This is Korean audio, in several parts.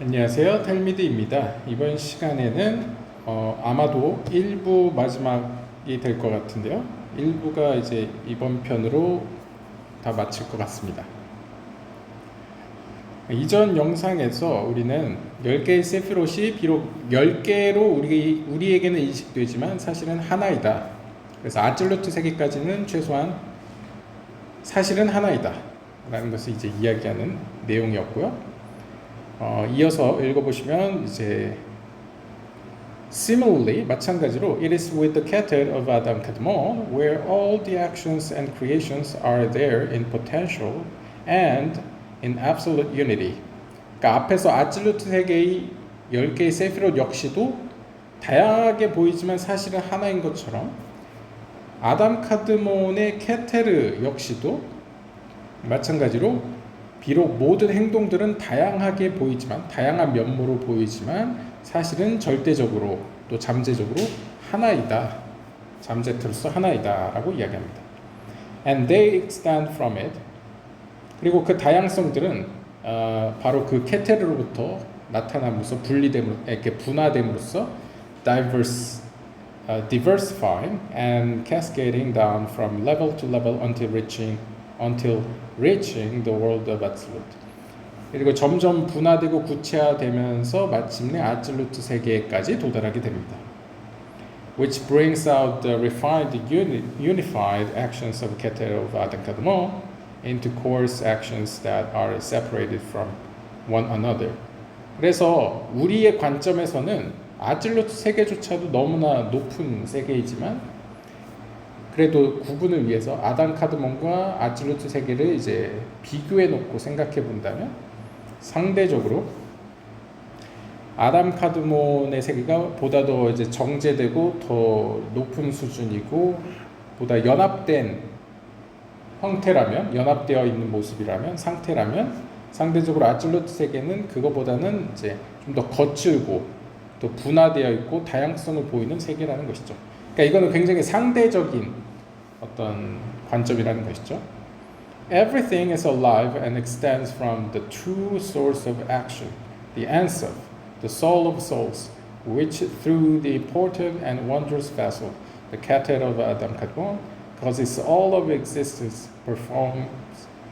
안녕하세요, 텔미드입니다. 이번 시간에는 아마도 1부 마지막이 될 것 같은데요. 1부가 이제 이번 편으로 다 마칠 것 같습니다. 이전 영상에서 우리는 10개의 세피롯이 비록 10개로 우리에게는 인식되지만 사실은 하나이다. 그래서 아absol루트 세계까지는 최소한 사실은 하나이다 라는 것을 이제 이야기하는 내용이었고요. 이어서 읽어보시면 이제 Similarly, 마찬가지로 It is with the Keter of Adam Kadmon where all the actions and creations are there in potential and in absolute unity. 그러니까 앞에서 아absolute 세계의 10개의 세피롯 역시도 다양하게 보이지만 사실은 하나인 것처럼 아담 카드몬의 케테르 역시도 마찬가지로 비록 모든 행동들은 다양하게 보이지만 다양한 면모로 보이지만 사실은 절대적으로 또 잠재적으로 하나이다. 잠재트로서 하나이다 라고 이야기합니다. And they extend from it. 그리고 그 다양성들은 바로 그 케테르로부터 나타남으로써 이렇게 분화됨으로써 diversifying and cascading down from level to level until reaching the world of absolute. 그리고 점점 분화되고 구체화되면서 마침내 absolute 세계까지 도달하게 됩니다. Which brings out the refined, unified actions of Keter of Adam Kadmon into coarse actions that are separated from one another. 그래서 우리의 관점에서는 absolute 세계조차도 너무나 높은 세계이지만 그래도 구분을 위해서 아담 카드몬과 아absolute 세계를 이제 비교해 놓고 생각해 본다면 상대적으로 아담 카드몬의 세계가 보다 더 이제 정제되고 더 높은 수준이고 보다 연합된 형태라면 연합되어 있는 모습이라면 상태라면 상대적으로 아absolute 세계는 그거보다는 이제 좀 더 거칠고 또 분화되어 있고 다양성을 보이는 세계라는 것이죠. 그러니까 이거는 굉장히 상대적인 어떤 관점이라는 것이죠. Everything is alive and extends from the true source of action, the Ensof, the soul of souls, which through the important and wondrous vessel, the Keter of Adam Kadmon, causes all of existence, performs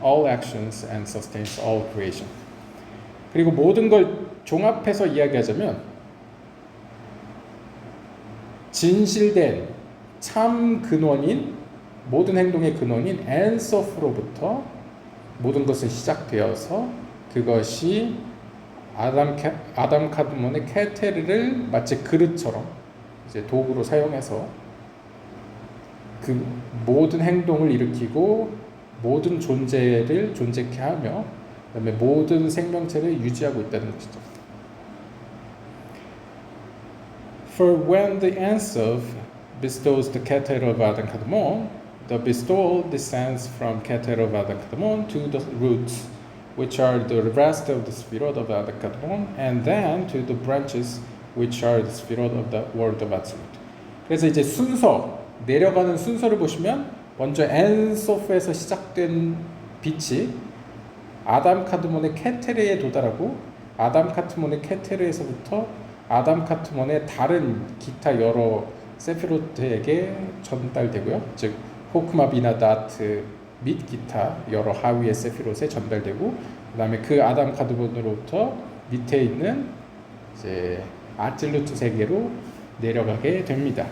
all actions, and sustains all creation. 그리고 모든 걸 종합해서 이야기하자면 진실된 참 근원인 모든 행동의 근원인 엔소프로부터 모든 것은 시작되어서 그것이 아담 카드몬의 케테르를 마치 그릇처럼 이제 도구로 사용해서 그 모든 행동을 일으키고 모든 존재를 존재케 하며 그다음에 모든 생명체를 유지하고 있다는 것이죠. For when the Ensof bestows the Keter of Adam Kadmon, the bestowal descends from Keter of Adam Kadmon to the roots, which are the rest of the Sphirot of Adam Kadmon, and then to the branches, which are the Sphirot of the world of Absolute. 그래서 이제 순서, 내려가는 순서를 보시면 먼저 엔소프에서 시작된 빛이 아담 카드몬의 케테르에 도달하고 아담 카드몬의 케테르에서부터 아담 카드몬의 다른 기타 여러 세피롯에게 전달되고요. 즉 호크마 비나 다트 및 기타 여러 하위의 세피롯에 전달되고 그다음에 그 아담 카드몬으로부터 밑에 있는 이제 아absolute 세계로 내려가게 됩니다.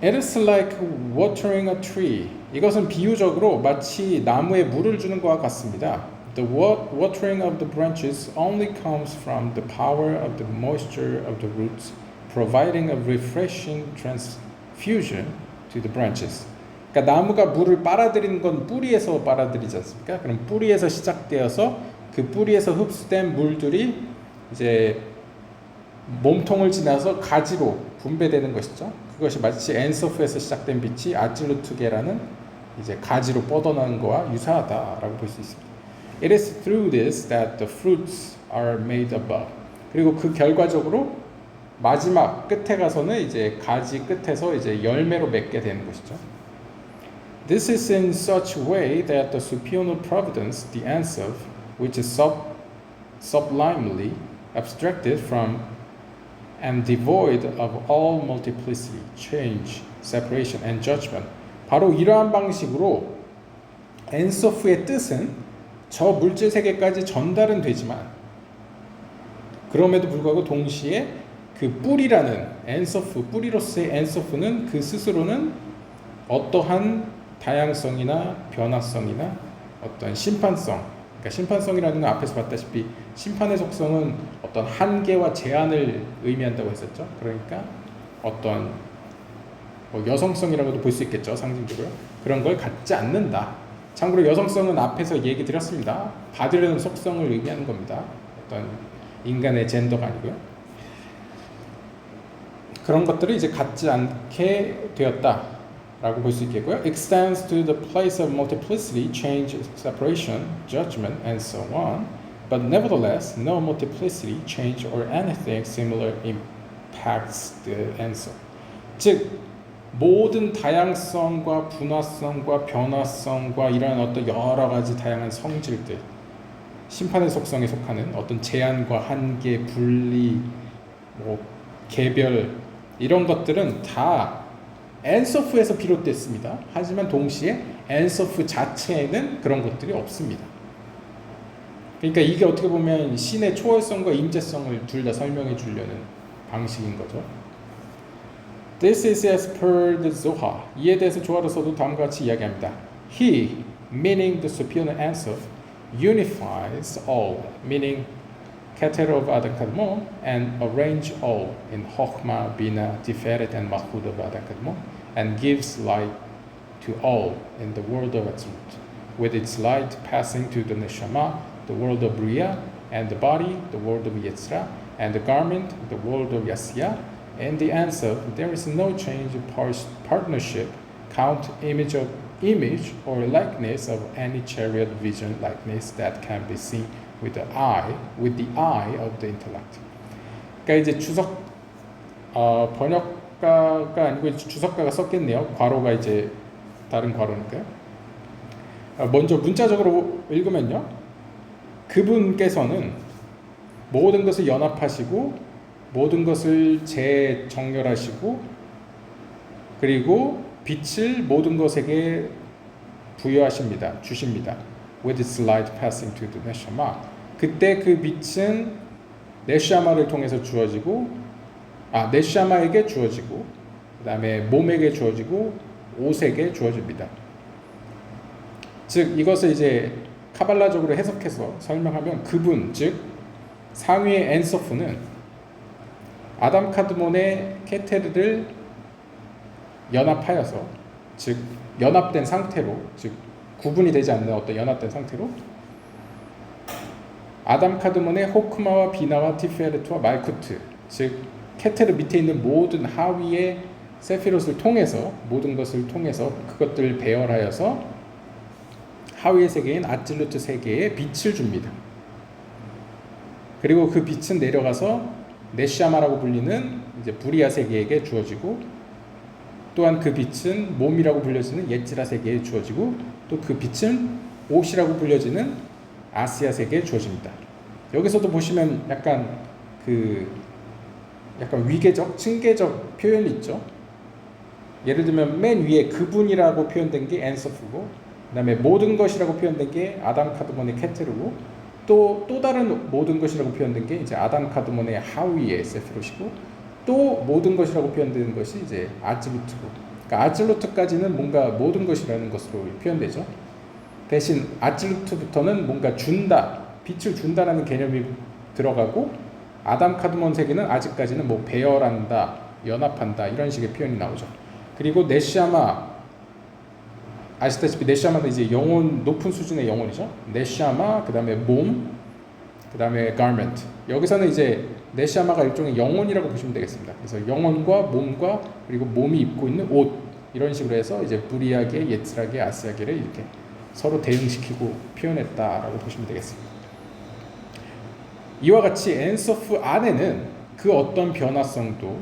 It is like watering a tree. 이것은 비유적으로 마치 나무에 물을 주는 것과 같습니다. The watering of the branches only comes from the power of the moisture of the roots, providing a refreshing transfusion to the branches. 그러니까 나무가 물을 빨아들이는 건 뿌리에서 빨아들이지 않습니까? 그럼 뿌리에서 시작되어서 그 뿌리에서 흡수된 물들이 이제 몸통을 지나서 가지로 분배되는 것이죠. 그것이 마치 엔소프에서 시작된 빛이 아absolute계라는 이제 가지로 뻗어나는 것과 유사하다라고 볼 수 있습니다. It is through this that the fruits are made above. 그리고 그 결과적으로 마지막 끝에 가서는 이제 가지 끝에서 이제 열매로 맺게 되는 것이죠. This is in such a way that the supernal providence, the Ensof, which sublimely abstracted from and devoid of all multiplicity, change, separation, and judgment. 바로 이러한 방식으로 엔소프의 뜻은 저 물질 세계까지 전달은 되지만 그럼에도 불구하고 동시에 그 뿌리라는 엔소프, 뿌리로서의 엔소프는 그 스스로는 어떠한 다양성이나 변화성이나 어떤 심판성, 그러니까 심판성이라는 건 앞에서 봤다시피 심판의 속성은 어떤 한계와 제한을 의미한다고 했었죠. 그러니까 어떤 뭐 여성성이라고도 볼 수 있겠죠, 상징적으로. 그런 걸 갖지 않는다. 참고로 여성성은 앞에서 얘기 드렸습니다. 받으려는 속성을 의미하는 겁니다. 어떤 인간의 젠더가 아니고요. 그런 것들을 이제 갖지 않게 되었다라고 볼 수 있겠고요. Extends to the place of multiplicity, change, separation, judgment, and so on. But nevertheless, no multiplicity, change, or anything similar impacts the answer. 즉, 모든 다양성과 분화성과 변화성과 이러한 어떤 여러 가지 다양한 성질들, 심판의 속성에 속하는 어떤 제한과 한계, 분리, 뭐 개별 이런 것들은 다 엔소프에서 비롯됐습니다. 하지만 동시에 엔소프 자체에는 그런 것들이 없습니다. 그러니까 이게 어떻게 보면 신의 초월성과 임재성을 둘 다 설명해 주려는 방식인 거죠. This is as per the Zohar. 이에 대해서 조화로서도 다음과 같이 이야기합니다. He, meaning the superior Ensof, unifies all, meaning Keter of Adam Kadmon, and arrange all in Chokhmah, Bina, Tiferet, and Malchut of Adam Kadmon, and gives light to all in the world of Atzlut, with its light passing to the Neshama, the world of Bria, and the body, the world of Yetzirah, and the garment, the world of Yasya. In the answer, there is no change of partnership, count, image or likeness of any chariot vision likeness that can be seen with the eye of the intellect. 그러니까 이제 주석 번역가가 아니고 주석가가 썼겠네요. 괄호가 이제 다른 괄호니까요. 먼저 문자적으로 읽으면요. 그분께서는 모든 것을 연합하시고 모든 것을 재정렬하시고 그리고 빛을 모든 것에게 부여하십니다. 주십니다. With its light passing to the neshama. 그때 그 빛은 네샤마를 통해서 주어지고 네샤마에게 주어지고 그 다음에 몸에게 주어지고 옷에게 주어집니다. 즉 이것을 이제 카발라적으로 해석해서 설명하면 그분 즉 상위의 엔소프는 아담 카드몬의 케테르를 연합하여서 즉 연합된 상태로 즉 구분이 되지 않는 어떤 연합된 상태로 아담 카드몬의 호크마와 비나와 티페르트와 말쿠트 즉 케테르 밑에 있는 모든 하위의 세피롯을 통해서 모든 것을 통해서 그것들을 배열하여서 하위의 세계인 아찔루트 세계에 빛을 줍니다. 그리고 그 빛은 내려가서 네샤마라고 불리는 이제 부리아 세계에게 주어지고 또한 그 빛은 몸이라고 불려지는 예찌라 세계에 주어지고 또 그 빛은 옷이라고 불려지는 아시아 세계에 주어집니다. 여기서도 보시면 약간 위계적, 층계적 표현이 있죠. 예를 들면 맨 위에 그분이라고 표현된 게 엔서프고 그다음에 모든 것이라고 표현된 게 아담 카드몬의 케테르고 또 다른 모든 것이라고 표현된 게 이제 아담 카드몬의 하위의 세피롯이고 또 모든 것이라고 표현되는 것이 이제 아찔루트고 그러니까 아찔루트까지는 뭔가 모든 것이라는 것으로 표현되죠. 대신 아찔루트부터는 뭔가 준다, 빛을 준다라는 개념이 들어가고 아담 카드몬 세계는 아직까지는 뭐 배열한다, 연합한다 이런 식의 표현이 나오죠. 그리고 네샤마 아시다시피 네샤마는 이제 영혼 높은 수준의 영혼이죠. 네샤마 그다음에 몸 그다음에 garment 여기서는 이제 네샤마가 일종의 영혼이라고 보시면 되겠습니다. 그래서 영혼과 몸과 그리고 몸이 입고 있는 옷 이런 식으로 해서 이제 부리아계, 예츠라계, 아시아계를 이렇게 서로 대응시키고 표현했다라고 보시면 되겠습니다. 이와 같이 엔소프 안에는 그 어떤 변화성도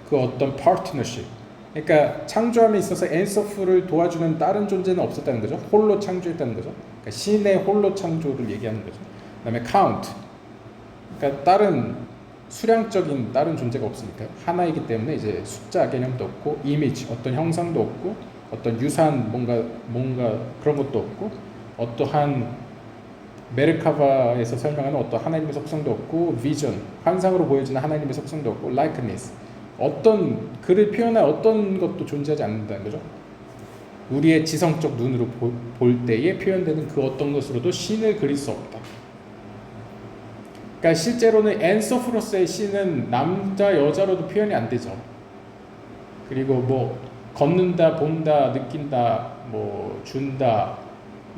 그 어떤 파트너십 그러니까 창조함에 있어서 엔소프를 도와주는 다른 존재는 없었다는 거죠. 홀로 창조했다는 거죠. 그러니까 신의 홀로 창조를 얘기하는 거죠. 그 다음에 count 그러니까 다른 수량적인 다른 존재가 없으니까요. 하나이기 때문에 이제 숫자 개념도 없고 이미지 어떤 형상도 없고 어떤 유사한 뭔가 그런 것도 없고 어떠한 메르카바에서 설명하는 어떤 하나님의 속성도 없고 비전 환상으로 보여지는 하나님의 속성도 없고 likeness 어떤 그를 표현할 어떤 것도 존재하지 않는다는 거죠. 우리의 지성적 눈으로 볼 때에 표현되는 그 어떤 것으로도 신을 그릴 수 없다. 그러니까 실제로는 엔소프로서의 신은 남자 여자로도 표현이 안 되죠. 그리고 뭐 걷는다, 본다, 느낀다, 뭐 준다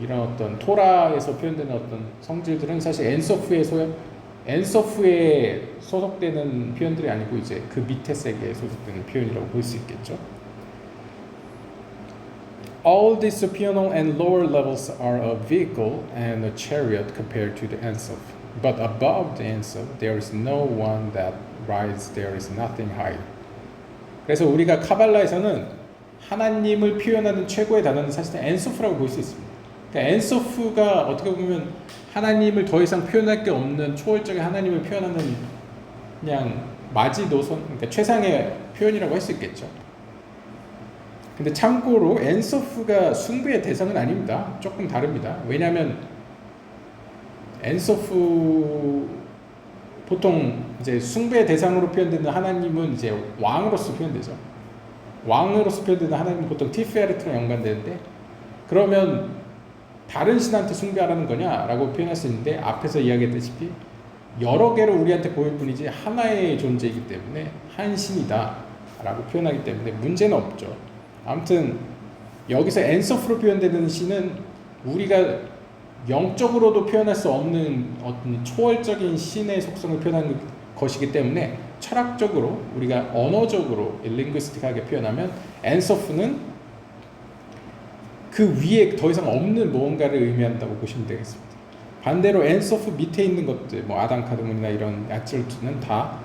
이런 어떤 토라에서 표현되는 어떤 성질들은 사실 엔소프에 소속되는 표현들이 아니고 이제 그 밑에 세계에 소속되는 표현이라고 볼 수 있겠죠. All the supernal and lower levels are a vehicle and a chariot compared to the Ensof. But above the Ensof, there is no one that rides. There is nothing high. 그래서 우리가 카발라에서는 하나님을 표현하는 최고의 단어는 사실 엔소프라고 볼 수 있습니다. 그러니까 엔소프가 어떻게 보면 하나님을 더 이상 표현할 게 없는 초월적인 하나님을 표현하는 그냥 마지노선, 그러니까 최상의 표현이라고 할 수 있겠죠. 근데 참고로 엔소프가 숭배의 대상은 아닙니다. 조금 다릅니다. 왜냐하면 엔소프 보통 이제 숭배의 대상으로 표현되는 하나님은 이제 왕으로서 표현되죠. 왕으로서 표현되는 하나님은 보통 티페르트랑 연관되는데 그러면 다른 신한테 숭배하라는 거냐라고 표현할 수 있는데 앞에서 이야기했다시피 여러 개로 우리한테 보일 뿐이지 하나의 존재이기 때문에 한 신이다 라고 표현하기 때문에 문제는 없죠. 아무튼 여기서 엔소프로 표현되는 신은 우리가 영적으로도 표현할 수 없는 어떤 초월적인 신의 속성을 표현하는 것이기 때문에 철학적으로 우리가 언어적으로 링귀스틱하게 표현하면 엔소프는 그 위에 더 이상 없는 무언가를 의미한다고 보시면 되겠습니다. 반대로 엔소프 밑에 있는 것들 뭐 아담 카드몬이나 이런 야츠르트는 다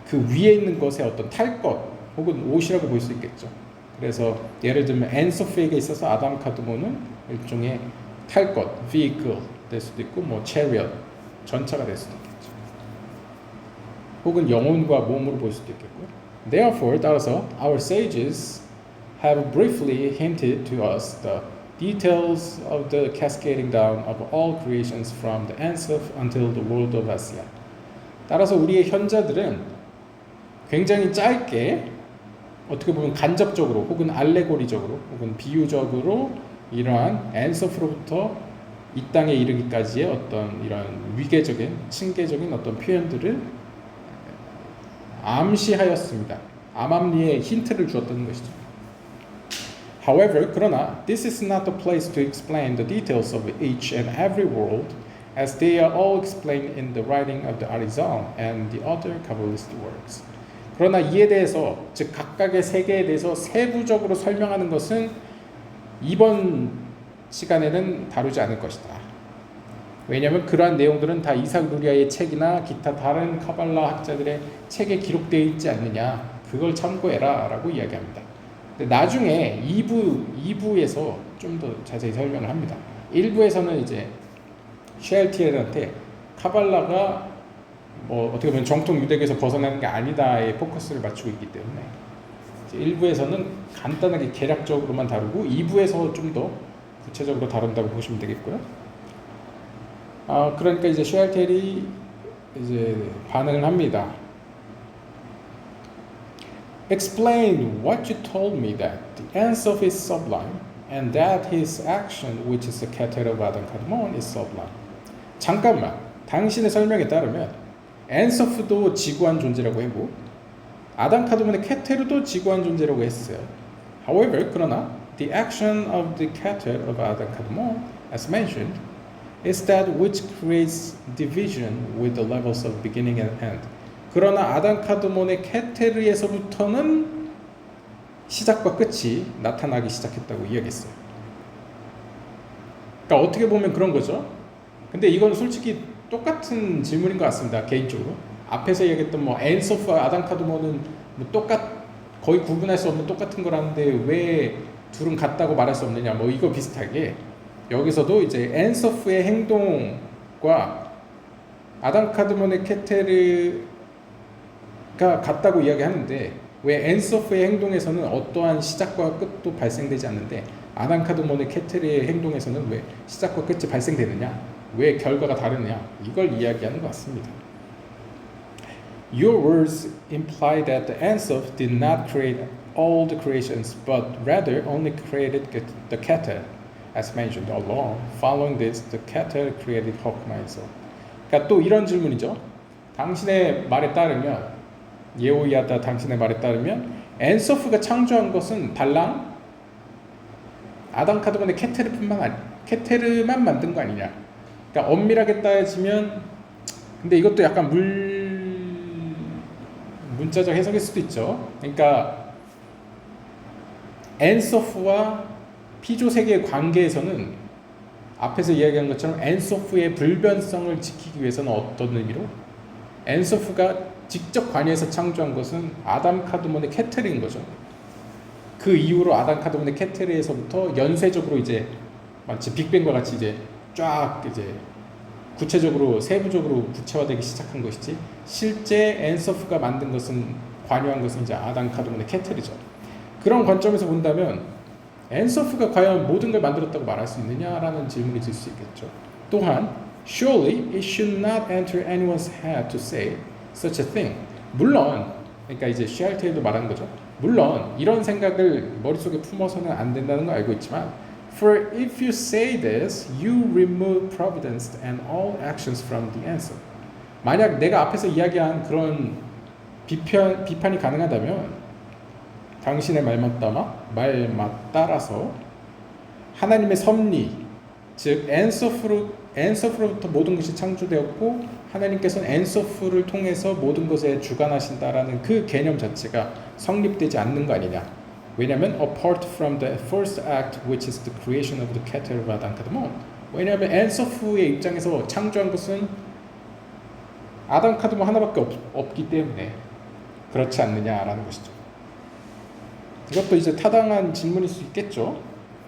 그 위에 있는 것의 어떤 탈 것 혹은 옷이라고 볼 수 있겠죠. 그래서 예를 들면 엔소프에게 있어서 아담 카드몬은 일종의 탈 것, vehicle 될 수도 있고 뭐 chariot, 전차가 될 수도 있겠죠. 혹은 영혼과 몸으로 볼 수도 있겠고요. Therefore, 따라서 our sages have briefly hinted to us the details of the cascading down of all creations from the Ensof until the world of Asiya. 따라서 우리의 현자들은 굉장히 짧게 어떻게 보면 간접적으로 혹은 알레고리적으로 혹은 비유적으로 이러한 엔소프로부터 이 땅에 이르기까지의 어떤 이런 위계적인 층계적인 어떤 표현들을 암시하였습니다. 암암리에 힌트를 주었다는 것이죠. However, 그러나 this is not the place to explain the details of each and every world, as they are all explained in the writing of the Arizal and the other Kabbalist works. 그러나 이에 대해서 즉 각각의 세계에 대해서 세부적으로 설명하는 것은 이번 시간에는 다루지 않을 것이다. 왜냐하면 그러한 내용들은 다 이삭 루리아의 책이나 기타 다른 카발라 학자들의 책에 기록되어 있지 않느냐. 그걸 참고해라 라고 이야기합니다. 근데 나중에 2부에서 좀 더 자세히 설명을 합니다. 1부에서는 이제 쉘티엘한테 카발라가 뭐 어떻게 보면 정통 유대교에서 벗어나는 게 아니다에 포커스를 맞추고 있기 때문에 1부에서는 간단하게 개략적으로만 다루고 2부에서 좀 더 구체적으로 다룬다고 보시면 되겠고요. 그러니까 이제 쉘텔이 이제 반응을 합니다. Explain what you told me that the Ensof is sublime and that his action, which is the Keter of Adam Kadmon, is sublime. 잠깐만, 당신의 설명에 따르면 엔소프도 지구한 존재라고 했고 아담 카드몬의 케테르도 지구한 존재라고 했어요. However, 그러나 the action of the Keter of Adam Kadmon, as mentioned, is that which creates division with the levels of beginning and end. 그러나 아담 카드몬의 케테르에서부터는 시작과 끝이 나타나기 시작했다고 이야기했어요. 그러니까 어떻게 보면 그런 거죠. 근데 이건 솔직히 똑같은 질문인 것 같습니다. 개인적으로 앞에서 얘기했던 뭐 엔소프와 아담 카드몬은 뭐 거의 구분할 수 없는 똑같은 거라는데 왜 둘은 같다고 말할 수 없느냐 뭐 이거 비슷하게 여기서도 이제 엔소프의 행동과 아담 카드몬의 케테르가 같다고 이야기하는데 왜 엔소프의 행동에서는 어떠한 시작과 끝도 발생되지 않는데 아담 카드몬의 케테르의 행동에서는 왜 시작과 끝이 발생되느냐? 왜 결과가 다르냐? 이걸 이야기하는 것 같습니다. Your words imply that the Ensof did not create all the creations, but rather only created the Keter, as mentioned alone. Following this, the Keter created Hokma Ensof. 그러니까 또 이런 질문이죠. 당신의 말에 따르면 예오이아다 당신의 말에 따르면 엔소프가 창조한 것은 달랑 아담 카드몬의 케테르만 만든 거 아니냐. 그러니까 엄밀하게 따지면 근데 이것도 약간 문자적 해석일 수도 있죠. 그러니까 엔소프와 피조 세계의 관계에서는 앞에서 이야기한 것처럼 엔소프의 불변성을 지키기 위해서는 어떤 의미로 엔소프가 직접 관여해서 창조한 것은 아담 카드몬의 케테르인 거죠. 그 이후로 아담 카드몬의 케테르에서부터 연쇄적으로 이제 마치 빅뱅과 같이 이제 쫙 이제 구체적으로 세부적으로 구체화되기 시작한 것이지 실제 엔소프가 만든 것은 관여한 것은 이제 아담 카드몬의 케테르죠. 그런 관점에서 본다면 엔소프가 과연 모든 걸 만들었다고 말할 수 있느냐라는 질문이 들 수 있겠죠. 또한 surely it should not enter anyone's head to say such a thing. 물론 그러니까 이제 슈알테일도 말한 거죠. 물론 이런 생각을 머릿속에 품어서는 안 된다는 걸 알고 있지만 For if you say this, you remove providence and all actions from the answer. 만약 내가 앞에서 이야기한 그런 비판이 가능하다면 당신의 말만 따라서 하나님의 섭리, 즉 엔소프로부터 모든 것이 창조되었고 하나님께서는 엔소프를 통해서 모든 것에 주관하신다라는 그 개념 자체가 성립되지 않는 거 아니냐. 왜냐하면 apart from the first act, which is the creation of the Keter of Adam Kadmon. 왜냐하면 엔소프의 입장에서 창조한 것은 아담 카드몬 하나밖에 없기 때문에 그렇지 않느냐라는 것이죠. 이것도 이제 타당한 질문일 수 있겠죠.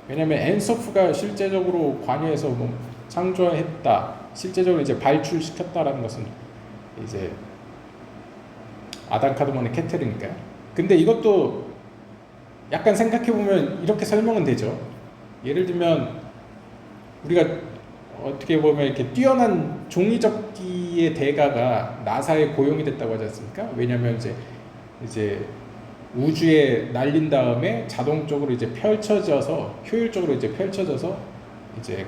왜냐하면 엔소프가 실제적으로 관여해서 뭐 창조했다, 실제적으로 이제 발출시켰다라는 것은 이제 아담 카드몬의 케테르니까요. 근데 이것도 약간 생각해보면 이렇게 설명은 되죠. 예를 들면 우리가 어떻게 보면 이렇게 뛰어난 종이접기의 대가가 나사에 고용이 됐다고 하지 않습니까? 왜냐하면 이제 우주에 날린 다음에 자동적으로 이제 펼쳐져서 효율적으로 이제 펼쳐져서 이제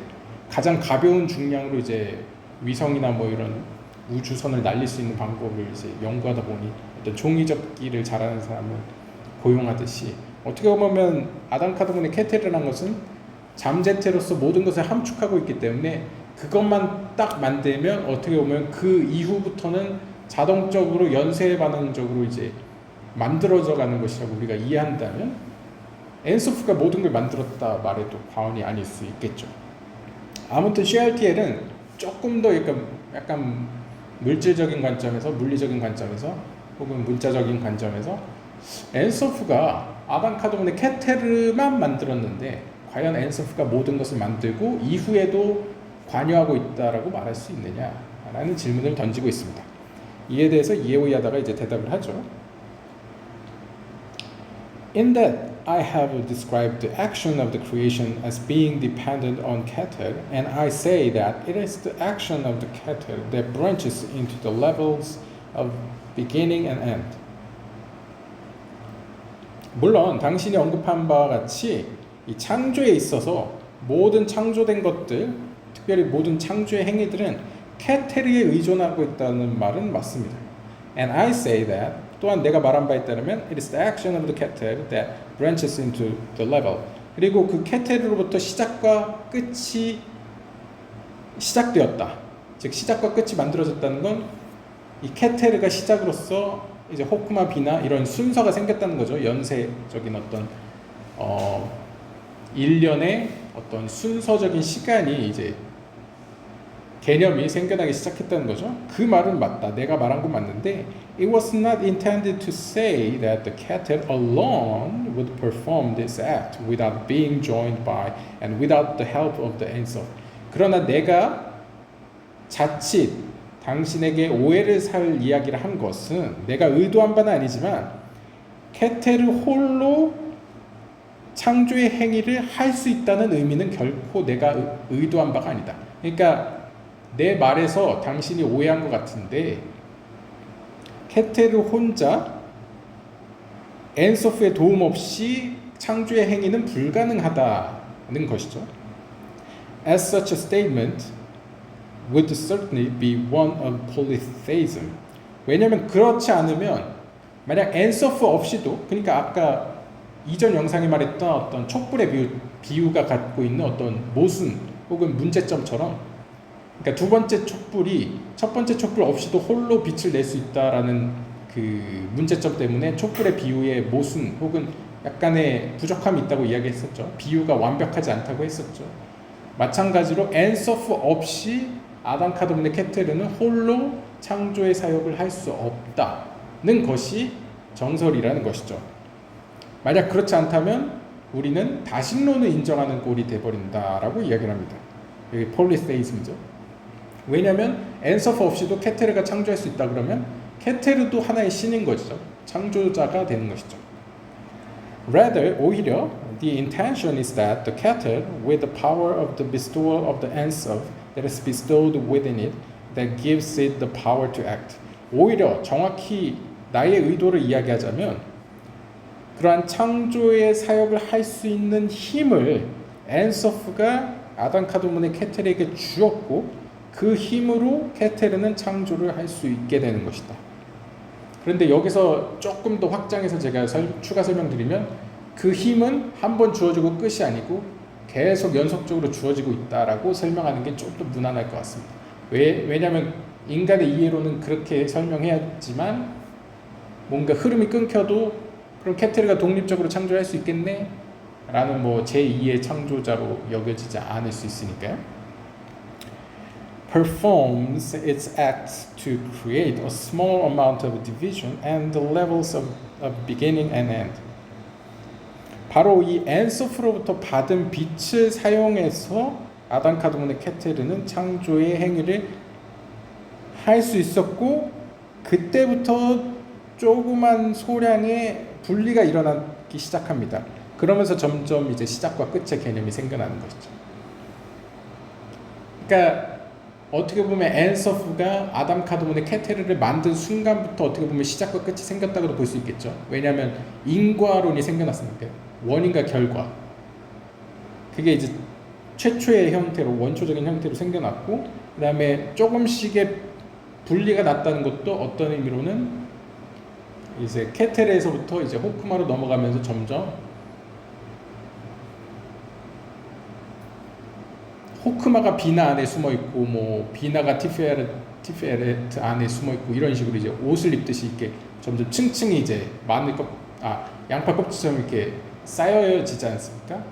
가장 가벼운 중량으로 이제 위성이나 뭐 이런 우주선을 날릴 수 있는 방법을 이제 연구하다 보니 어떤 종이접기를 잘하는 사람을 고용하듯이 어떻게 보면 아담 카드몬의 케테르라는 것은 잠재태로서 모든 것을 함축하고 있기 때문에 그것만 딱 만들면 어떻게 보면 그 이후부터는 자동적으로 연쇄 반응적으로 이제 만들어져 가는 것이라고 우리가 이해한다면 엔소프가 모든 걸 만들었다 말해도 과언이 아닐 수 있겠죠. 아무튼 CRTL은 조금 더 약간 물질적인 관점에서 물리적인 관점에서 혹은 문자적인 관점에서 엔소프가 아담 카드몬의 케테르만 만들었는데 과연 엔소프가 모든 것을 만들고 이후에도 관여하고 있다라고 말할 수 있느냐라는 질문을 던지고 있습니다. 이에 대해서 예오이아다가 이제 대답을 하죠. In that I have described the action of the creation as being dependent on Keter, and I say that it is the action of the Keter that branches into the levels of beginning and end. 물론 당신이 언급한 바와 같이 이 창조에 있어서 모든 창조된 것들, 특별히 모든 창조의 행위들은 케테르에 의존하고 있다는 말은 맞습니다. And I say that 또한 내가 말한 바에 따르면 it is the action of the Keter that branches into the level. 그리고 그 케테르로부터 시작과 끝이 시작되었다. 즉 시작과 끝이 만들어졌다는 건 이 케테르가 시작으로서 이제 호크마 비나 이런 순서가 생겼다는 거죠. 연쇄적인 어떤 일련의 어떤 순서적인 시간이 이제 개념이 생겨나기 시작했다는 거죠. 그 말은 맞다. 내가 말한 건 맞는데 It was not intended to say that the Keter alone would perform this act without being joined by and without the help of the Ensof. 그러나 내가 자칫 당신에게 오해를 살 이야기를 한 것은 내가 의도한 바는 아니지만 케테르 홀로 창조의 행위를 할 수 있다는 의미는 결코 내가 의도한 바가 아니다. 그러니까 내 말에서 당신이 오해한 것 같은데 케테르 혼자 엔소프의 도움 없이 창조의 행위는 불가능하다는 것이죠. As such a statement would certainly be one of polytheism. 왜냐하면 그렇지 않으면 만약 엔소프 없이도, 그러니까 아까 이전 영상에 말했던 어떤 촛불의 비유가 갖고 있는 어떤 모순 혹은 문제점처럼, 그러니까 두 번째 촛불이 첫 번째 촛불 없이도 홀로 빛을 낼 수 있다라는 그 문제점 때문에 촛불의 비유의 모순 혹은 약간의 부족함이 있다고 이야기했었죠. 비유가 완벽하지 않다고 했었죠. 마찬가지로 엔소프 없이 아담 카드문의 케테르는 홀로 창조의 사역을 할 수 없다는 것이 정설이라는 것이죠. 만약 그렇지 않다면 우리는 다신론을 인정하는 꼴이 돼버린다라고 이야기를 합니다. 여기 폴리세이즘이죠. 왜냐하면 엔서프 없이도 케테르가 창조할 수 있다 그러면 케테르도 하나의 신인 것이죠. 창조자가 되는 것이죠. Rather, 오히려 the intention is that the keter, with the power of the bestowal of the ensof that is bestowed within it, that gives it the power to act. 오히려 정확히 나의 의도를 이야기하자면 그러한 창조의 사역을 할 수 있는 힘을 엔서프가 아담 카도문의 케테르에게 주었고 그 힘으로 케테르는 창조를 할 수 있게 되는 것이다. 그런데 여기서 조금 더 확장해서 제가 추가 설명드리면 그 힘은 한 번 주어지고 끝이 아니고 계속 연속적으로 주어지고 있다라고 설명하는 게 좀 더 무난할 것 같습니다. 왜냐하면 인간의 이해로는 그렇게 설명해야지만 뭔가 흐름이 끊겨도 그럼 케테르가 독립적으로 창조할 수 있겠네? 라는 뭐 제2의 창조자로 여겨지지 않을 수 있으니까요. Performs its acts to create a small amount of division and the levels of beginning and end. 바로 이 엔소프로부터 받은 빛을 사용해서 아담 카도문의 케테르는 창조의 행위를 할 수 있었고 그때부터 조그만 소량의 분리가 일어나기 시작합니다. 그러면서 점점 이제 시작과 끝의 개념이 생겨나는 것이죠. 그러니까 어떻게 보면 엔서프가 아담 카도문의 케테르를 만든 순간부터 어떻게 보면 시작과 끝이 생겼다고도 볼 수 있겠죠. 왜냐하면 인과론이 생겨났으니까요. 원인과 결과. 그게 이제 최초의 형태로 원초적인 형태로 생겨났고 그 다음에 조금씩의 분리가 났다는 것도 어떤 의미로는 이제 케테르에서부터 이제 호크마로 넘어가면서 점점 호크마가 비나 안에 숨어 있고 뭐 비나가 티페레트 안에 숨어 있고 이런 식으로 이제 옷을 입듯이 이렇게 점점 층층이 이제 양파 껍질처럼 이렇게 쌓여지지 않습니까?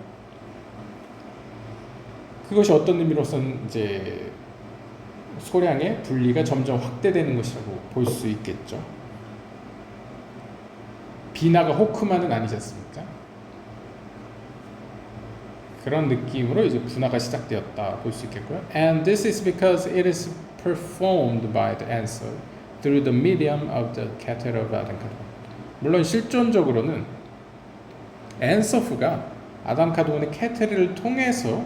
그것이 어떤 의미로서는 이제 소량의 분리가 점점 확대되는 것이라고 볼 수 있겠죠. 비나가 호크마는 아니지 않습니까? 그런 느낌으로 이제 분화가 시작되었다 볼 수 있겠고요. And this is because it is performed by the answer through the medium of the keter of Adam. 물론 실존적으로는 엔서프가 아담 카도문의 케테르를 통해서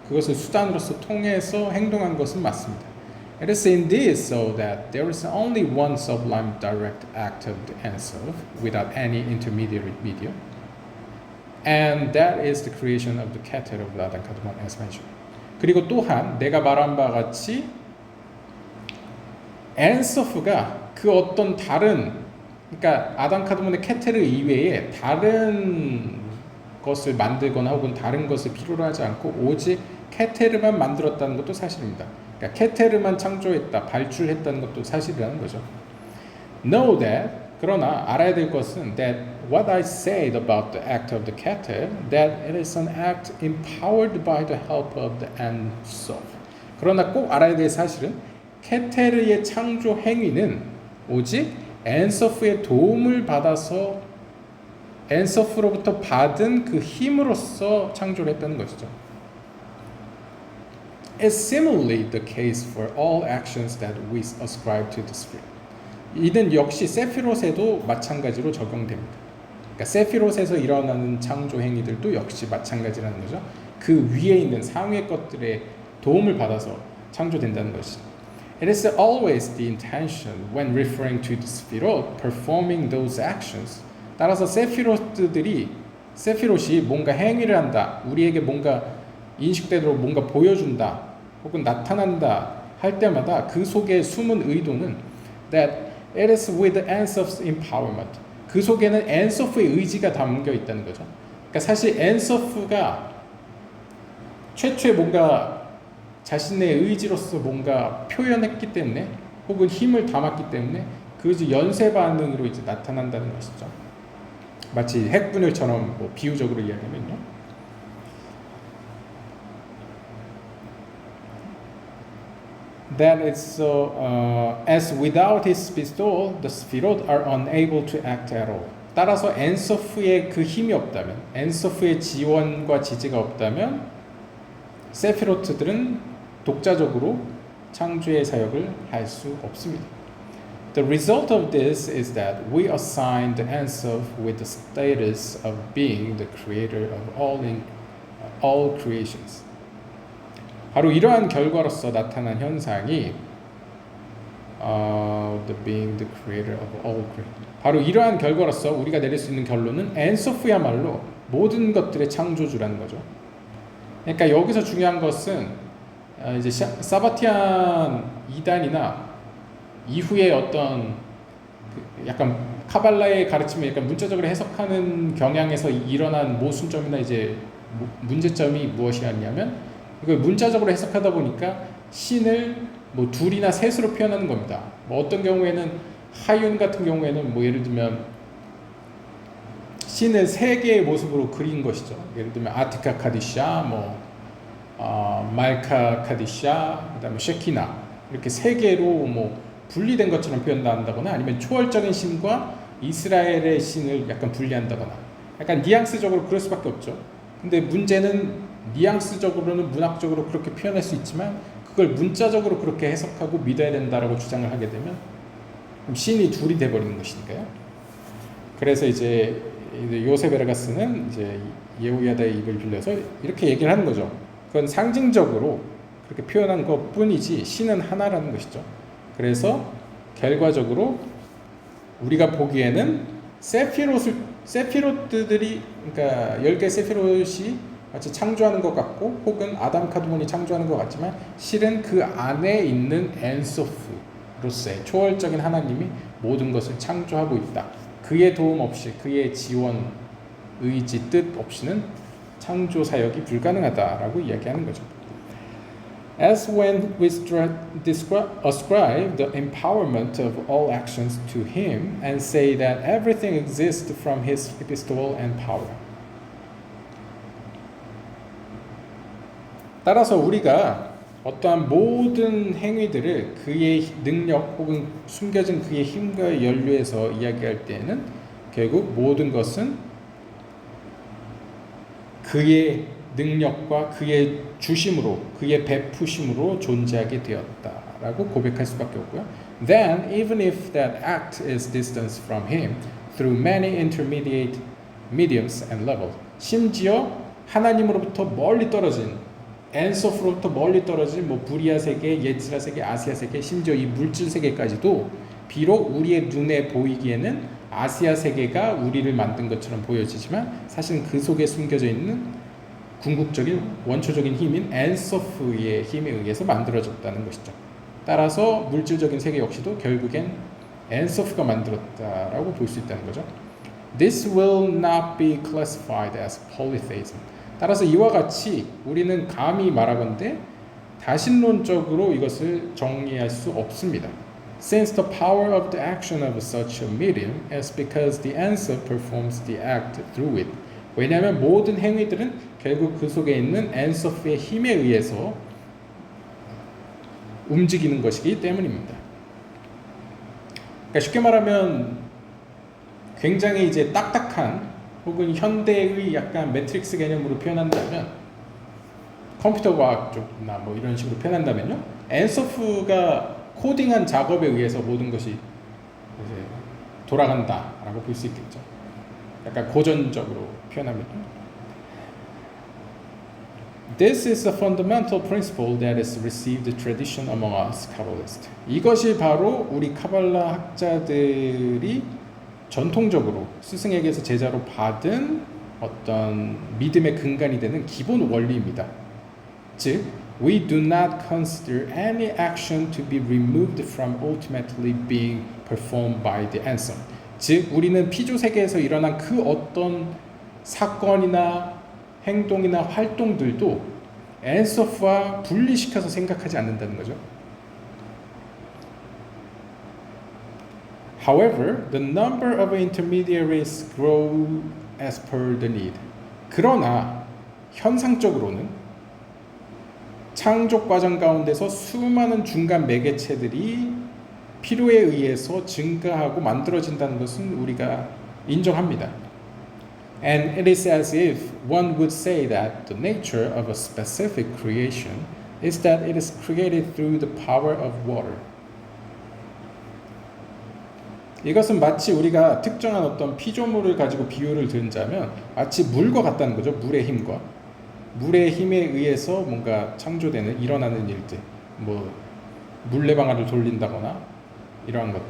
그것을 수단으로서 통해서 행동한 것은 맞습니다. It is indeed so that there is only one sublime direct act of the ensof without any intermediary medium. And that is the creation of the keter of Adam Kadmon as mentioned. 그리고 또한 내가 말한 바와 같이 엔서프가 그 어떤 다른 그러니까 아담 카드문의 케테르 이외에 다른 것을 만들거나 혹은 다른 것을 필요로 하지 않고 오직 케테르만 만들었다는 것도 사실입니다. 그러니까 케테르만 창조했다, 발출했다는 것도 사실이라는 거죠. Know that 그러나 알아야 될 것은 that what I said about the act of the keter, that it is an act empowered by the help of the ensof. 그러나 꼭 알아야 될 사실은 케테르의 창조 행위는 오직 엔서프의 도움을 받아서 엔서프로부터 받은 그 힘으로써 창조를 했다는 것이죠. is similarly the case for all actions that we ascribe to the Spirit. 이는 역시 세피롯에도 마찬가지로 적용됩니다. 그러니까 세피롯에서 일어나는 창조 행위들도 역시 마찬가지라는 거죠. 그 위에 있는 상위의 것들의 도움을 받아서 창조된다는 것이죠. It is always the intention when referring to the Sefirot performing those actions. 따라서 세피롯이 뭔가 행위를 한다, 우리에게 뭔가 인식되도록 뭔가 보여준다, 혹은 나타난다 할 때마다 그 속에 숨은 의도는 that it is with the Ensoph's empowerment. 그 속에는 엔소프의 의지가 담겨 있다는 거죠. 그러니까 사실 엔소프가 최초에 뭔가 자신의 의지로서 뭔가 표현했기 때문에 혹은 힘을 담았기 때문에 그 연쇄 반응으로 이제 나타난다는 것이죠. 마치 핵분열처럼 뭐 비유적으로 이야기하면요. That is so, as without his bestowal, the Sefirot are unable to act at all. 따라서 엔소프의 그 힘이 없다면, 엔소프의 지원과 지지가 없다면 세피로트들은 독자적으로 창조의 사역을 할 수 없습니다. The result of this is that we assign the Ensof with the status of being the creator of all creations. 바로 이러한 결과로서 나타난 현상이 the being the creator of all creations. 바로 이러한 결과로서 우리가 내릴 수 있는 결론은 엔소프야말로 모든 것들의 창조주라는 거죠. 그러니까 여기서 중요한 것은 이제 사바티안 이단이나 이후에 어떤 약간 카발라의 가르침을 약간 문자적으로 해석하는 경향에서 일어난 모순점이나 이제 문제점이 무엇이었냐면 이걸 문자적으로 해석하다 보니까 신을 뭐 둘이나 셋으로 표현하는 겁니다. 뭐 어떤 경우에는 하윤 같은 경우에는 뭐 예를 들면 신을 세 개의 모습으로 그린 것이죠. 예를 들면 아티카 카디샤, 말카 카디샤, 그다음에 셰키나 이렇게 세 개로 뭐 분리된 것처럼 표현한다거나 아니면 초월적인 신과 이스라엘의 신을 약간 분리한다거나 약간 뉘앙스적으로 그럴 수밖에 없죠. 근데 문제는 뉘앙스적으로는 문학적으로 그렇게 표현할 수 있지만 그걸 문자적으로 그렇게 해석하고 믿어야 된다라고 주장을 하게 되면 신이 둘이 돼버리는 것이니까요. 그래서 이제 요셉 에르가스는 이제 예후야다의 입을 빌려서 이렇게 얘기를 하는 거죠. 그건 상징적으로 그렇게 표현한 것 뿐이지 신은 하나라는 것이죠. 그래서 결과적으로 우리가 보기에는 세피롯들이 그러니까 10개 세피롯이 마치 창조하는 것 같고 혹은 아담 카드몬이 창조하는 것 같지만 실은 그 안에 있는 엔소프로서의 초월적인 하나님이 모든 것을 창조하고 있다. 그의 도움 없이 그의 지원, 의지, 뜻 없이는 창조 사역이 불가능하다라고 이야기하는 거죠. As when we ascribe the empowerment of all actions to him and say that everything exists from his bestowal and power. 따라서 우리가 어떠한 모든 행위들을 그의 능력 혹은 숨겨진 그의 힘과 연루해서 이야기할 때에는 결국 모든 것은 그의 능력과 그의 주심으로 그의 베푸심으로 존재하게 되었다라고 고백할 수밖에 없고요. Then, even if that act is distanced from him through many intermediate mediums and levels, 심지어 하나님으로부터 멀리 떨어진 엔소프로부터 멀리 떨어진 뭐 부리아 세계, 예츠라 세계, 아시아 세계, 심지어 이 물질 세계까지도 비록 우리의 눈에 보이기에는 아시아 세계가 우리를 만든 것처럼 보여지지만 사실은 그 속에 숨겨져 있는 궁극적인 원초적인 힘인 엔소프의 힘에 의해서 만들어졌다는 것이죠. 따라서 물질적인 세계 역시도 결국엔 엔소프가 만들었다라고 볼 수 있다는 거죠. This will not be classified as polytheism. 따라서 이와 같이 우리는 감히 말하건대 다신론적으로 이것을 정리할 수 없습니다. Since the power of the action of such a medium is because the Ensof performs the act through it. 왜냐하면 모든 행위들은 결국 그 속에 있는 엔소프의 힘에 의해서 움직이는 것이기 때문입니다. 그러니까 쉽게 말하면 굉장히 이제 딱딱한 혹은 현대의 약간 매트릭스 개념으로 표현한다면 컴퓨터 과학 쪽이나 뭐 이런 식으로 표현한다면요. 엔서프가 코딩한 작업에 의해서 모든 것이 이제 돌아간다라고 볼 수 있겠죠. 약간 고전적으로 표현하면요. This is a fundamental principle that is received tradition among us Kabbalists. 이것이 바로 우리 카발라 학자들이 전통적으로 스승에게서 제자로 받은 어떤 믿음의 근간이 되는 기본 원리입니다. 즉, we do not consider any action to be removed from ultimately being performed by the answer. 즉, 우리는 피조 세계에서 일어난 그 어떤 사건이나 행동이나 활동들도 엔서프와 분리시켜서 생각하지 않는다는 거죠. However, the number of intermediaries grow as per the need. 그러나 현상적으로는 창조 과정 가운데서 수많은 중간 매개체들이 필요에 의해서 증가하고 만들어진다는 것은 우리가 인정합니다. And it is as if one would say that the nature of a specific creation is that it is created through the power of water. 이것은 마치 우리가 특정한 어떤 피조물을 가지고 비유를 드자면 마치 물과 같다는 거죠. 물의 힘과. 물의 힘에 의해서 뭔가 창조되는 일어나는 일들. 뭐 물레방아를 돌린다거나 이러한 것들.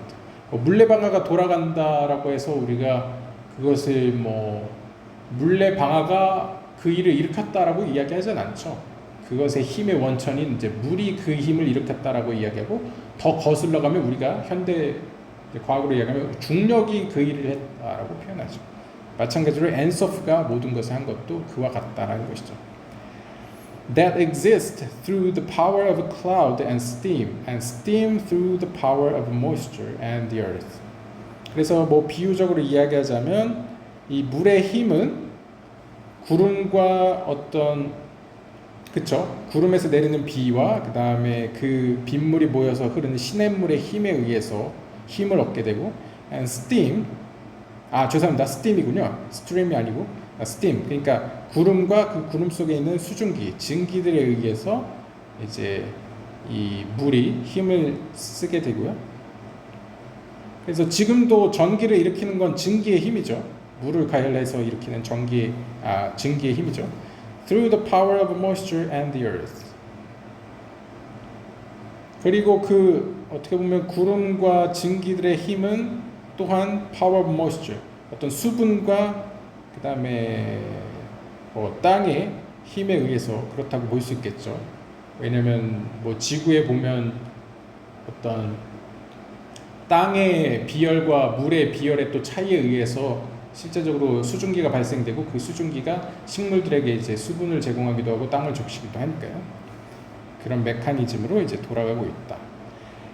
물레방아가 돌아간다라고 해서 우리가 그것을 뭐 물레방아가 그 일을 일으켰다라고 이야기하진 않죠. 그것의 힘의 원천인 이제 물이 그 힘을 일으켰다라고 이야기하고 더 거슬러 가면 우리가 현대 과학으로 이야기하면 중력이 그 일을 했다라고 표현하죠. 마찬가지로 엔서프가 모든 것을 한 것도 그와 같다라는 것이죠. That exist through the power of a cloud and steam through the power of moisture and the earth. 그래서 뭐 비유적으로 이야기하자면 이 물의 힘은 구름과 어떤 구름에서 내리는 비와 그 다음에 그 빗물이 모여서 흐르는 시냇물의 힘에 의해서 힘을 얻게 되고 and steam 죄송합니다. steam이군요. stream이 아니고 steam. 그러니까 구름과 그 구름 속에 있는 수증기, 증기들에 의해서 이제 이 물이 힘을 쓰게 되고요. 그래서 지금도 전기를 일으키는 건 증기의 힘이죠. 물을 가열해서 일으키는 증기의 힘이죠. Through the power of moisture and the earth. 그리고 그 어떻게 보면 구름과 증기들의 힘은 또한 power of moisture, 어떤 수분과 그 다음에 땅의 힘에 의해서 그렇다고 볼 수 있겠죠. 왜냐하면 뭐 지구에 보면 어떤 땅의 비열과 물의 비열의 또 차이에 의해서 실제적으로 수증기가 발생되고 그 수증기가 식물들에게 이제 수분을 제공하기도 하고 땅을 적시기도 하니까요. 그런 메커니즘으로 이제 돌아가고 있다.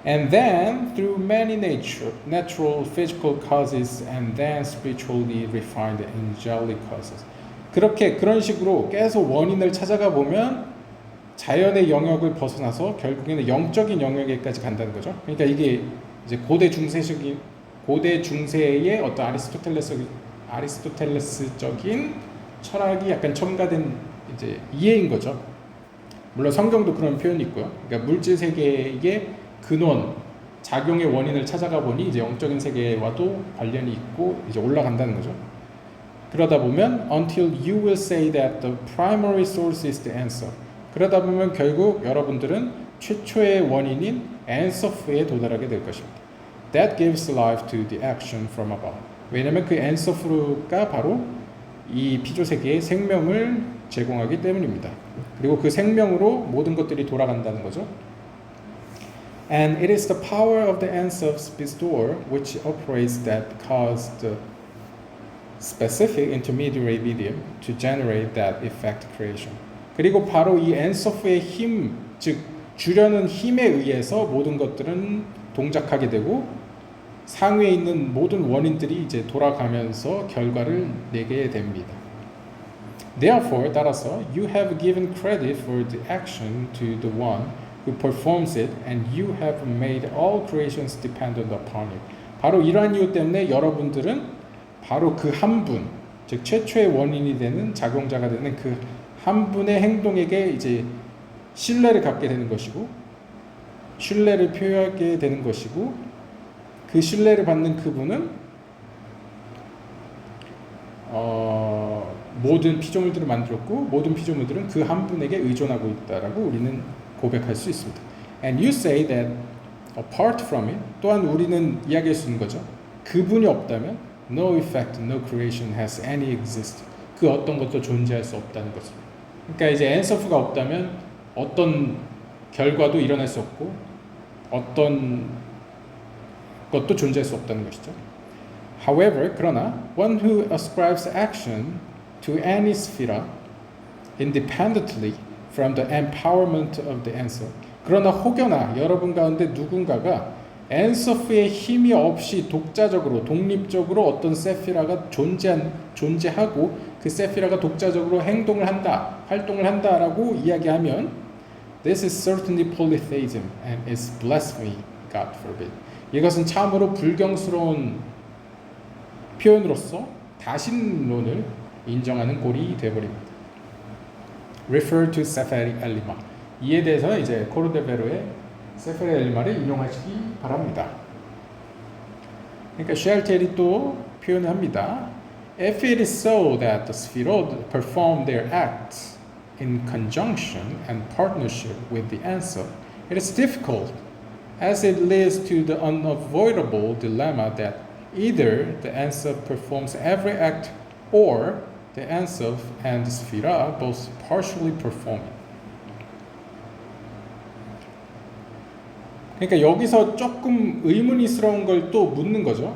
And then through many natural physical causes and then spiritually refined angelic causes. 그런 식으로 계속 원인을 찾아가 보면 자연의 영역을 벗어나서 결국에는 영적인 영역에까지 간다는 거죠. 그러니까 이게 이제 고대 중세의 어떤 아리스토텔레스적인 철학이 약간 첨가된 이제 이해인 거죠. 물론 성경도 그런 표현이 있고요. 그러니까 물질 세계의 근원, 작용의 원인을 찾아가 보니 이제 영적인 세계와도 관련이 있고 이제 올라간다는 거죠. 그러다 보면 until you will say that the primary source is the answer. 그러다 보면 결국 여러분들은 최초의 원인인 엔서프에 도달하게 될 것입니다. That gives life to the action from above. 왜냐하면 그 엔서프가 바로 이 피조 세계에 생명을 제공하기 때문입니다. 그리고 그 생명으로 모든 것들이 돌아간다는 거죠. And it is the power of the Ensoph's bestower which operates that cause the specific intermediary medium to generate that effect creation. 그리고 바로 이 엔서프의 힘, 즉 주려는 힘에 의해서 모든 것들은 동작하게 되고 상위에 있는 모든 원인들이 이제 돌아가면서 결과를 내게 됩니다. Therefore, 따라서 you have given credit for the action to the one who performs it, and you have made all creations dependent upon it. 바로 이러한 이유 때문에 여러분들은 바로 그 한 분, 즉 최초의 원인이 되는 작용자가 되는 그 한 분의 행동에게 이제 신뢰를 갖게 되는 것이고 신뢰를 표하게 되는 것이고 그 신뢰를 받는 그분은 모든 피조물들을 만들었고 모든 피조물들은 그 한 분에게 의존하고 있다라고 우리는 고백할 수 있습니다. And you say that apart from it, 또한 우리는 이야기할 수 있는 거죠. 그분이 없다면 no effect, no creation has any exist. 그 어떤 것도 존재할 수 없다는 것을. 그러니까 이제 엔서프가 없다면 어떤 결과도 일어날 수 없고 어떤 것도 존재할 수 없다는 것이죠. However, 그러나 one who ascribes action to any sphere independently from the empowerment of the answer. 그러나 혹여나 여러분 가운데 누군가가 엔서프의 힘이 없이 독자적으로 독립적으로 어떤 세피라가 존재하고 그 세피라가 독자적으로 행동을 한다, 활동을 한다라고 이야기하면 This is certainly polytheism and is blasphemy, God forbid. 이것은 참으로 불경스러운 표현으로서 다신론을 인정하는 꼴이 되어버립니다. Refer to 세페리 엘리마. 이에 대해서 이제 코르데베로의 세페리 엘리마를 인용하시기 바랍니다. 그러니까 쉘텔이 또 표현을 합니다. If it is so that the Sphirot perform their acts in conjunction and partnership with the answer, it is difficult, as it leads to the unavoidable dilemma that either the answer performs every act or the answer and the Sphira both partially perform it. 그러니까 여기서 조금 의문이스러운 걸 또 묻는 거죠.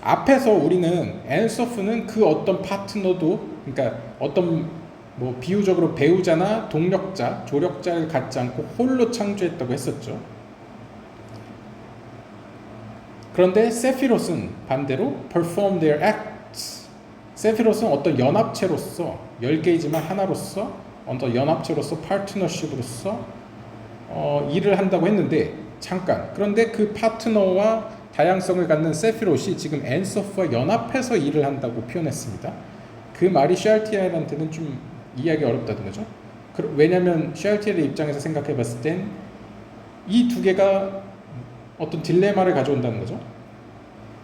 앞에서 우리는 엔서프는 그 어떤 파트너도, 그러니까 어떤 뭐 비유적으로 배우자나 동력자, 조력자를 갖지 않고 홀로 창조했다고 했었죠. 그런데 세피롯은 반대로 perform their acts. 세피롯은 어떤 연합체로서 10개이지만 하나로서 어떤 연합체로서 파트너십으로서 일을 한다고 했는데 잠깐, 그런데 그 파트너와 다양성을 갖는 세피롯이 지금 엔서프와 연합해서 일을 한다고 표현했습니다. 그 말이 샬티엘한테는 좀 이해하기 어렵다는 거죠. 왜냐하면 샬티엘의 입장에서 생각해 봤을 땐 이 두 개가 어떤 딜레마를 가져온다는 거죠.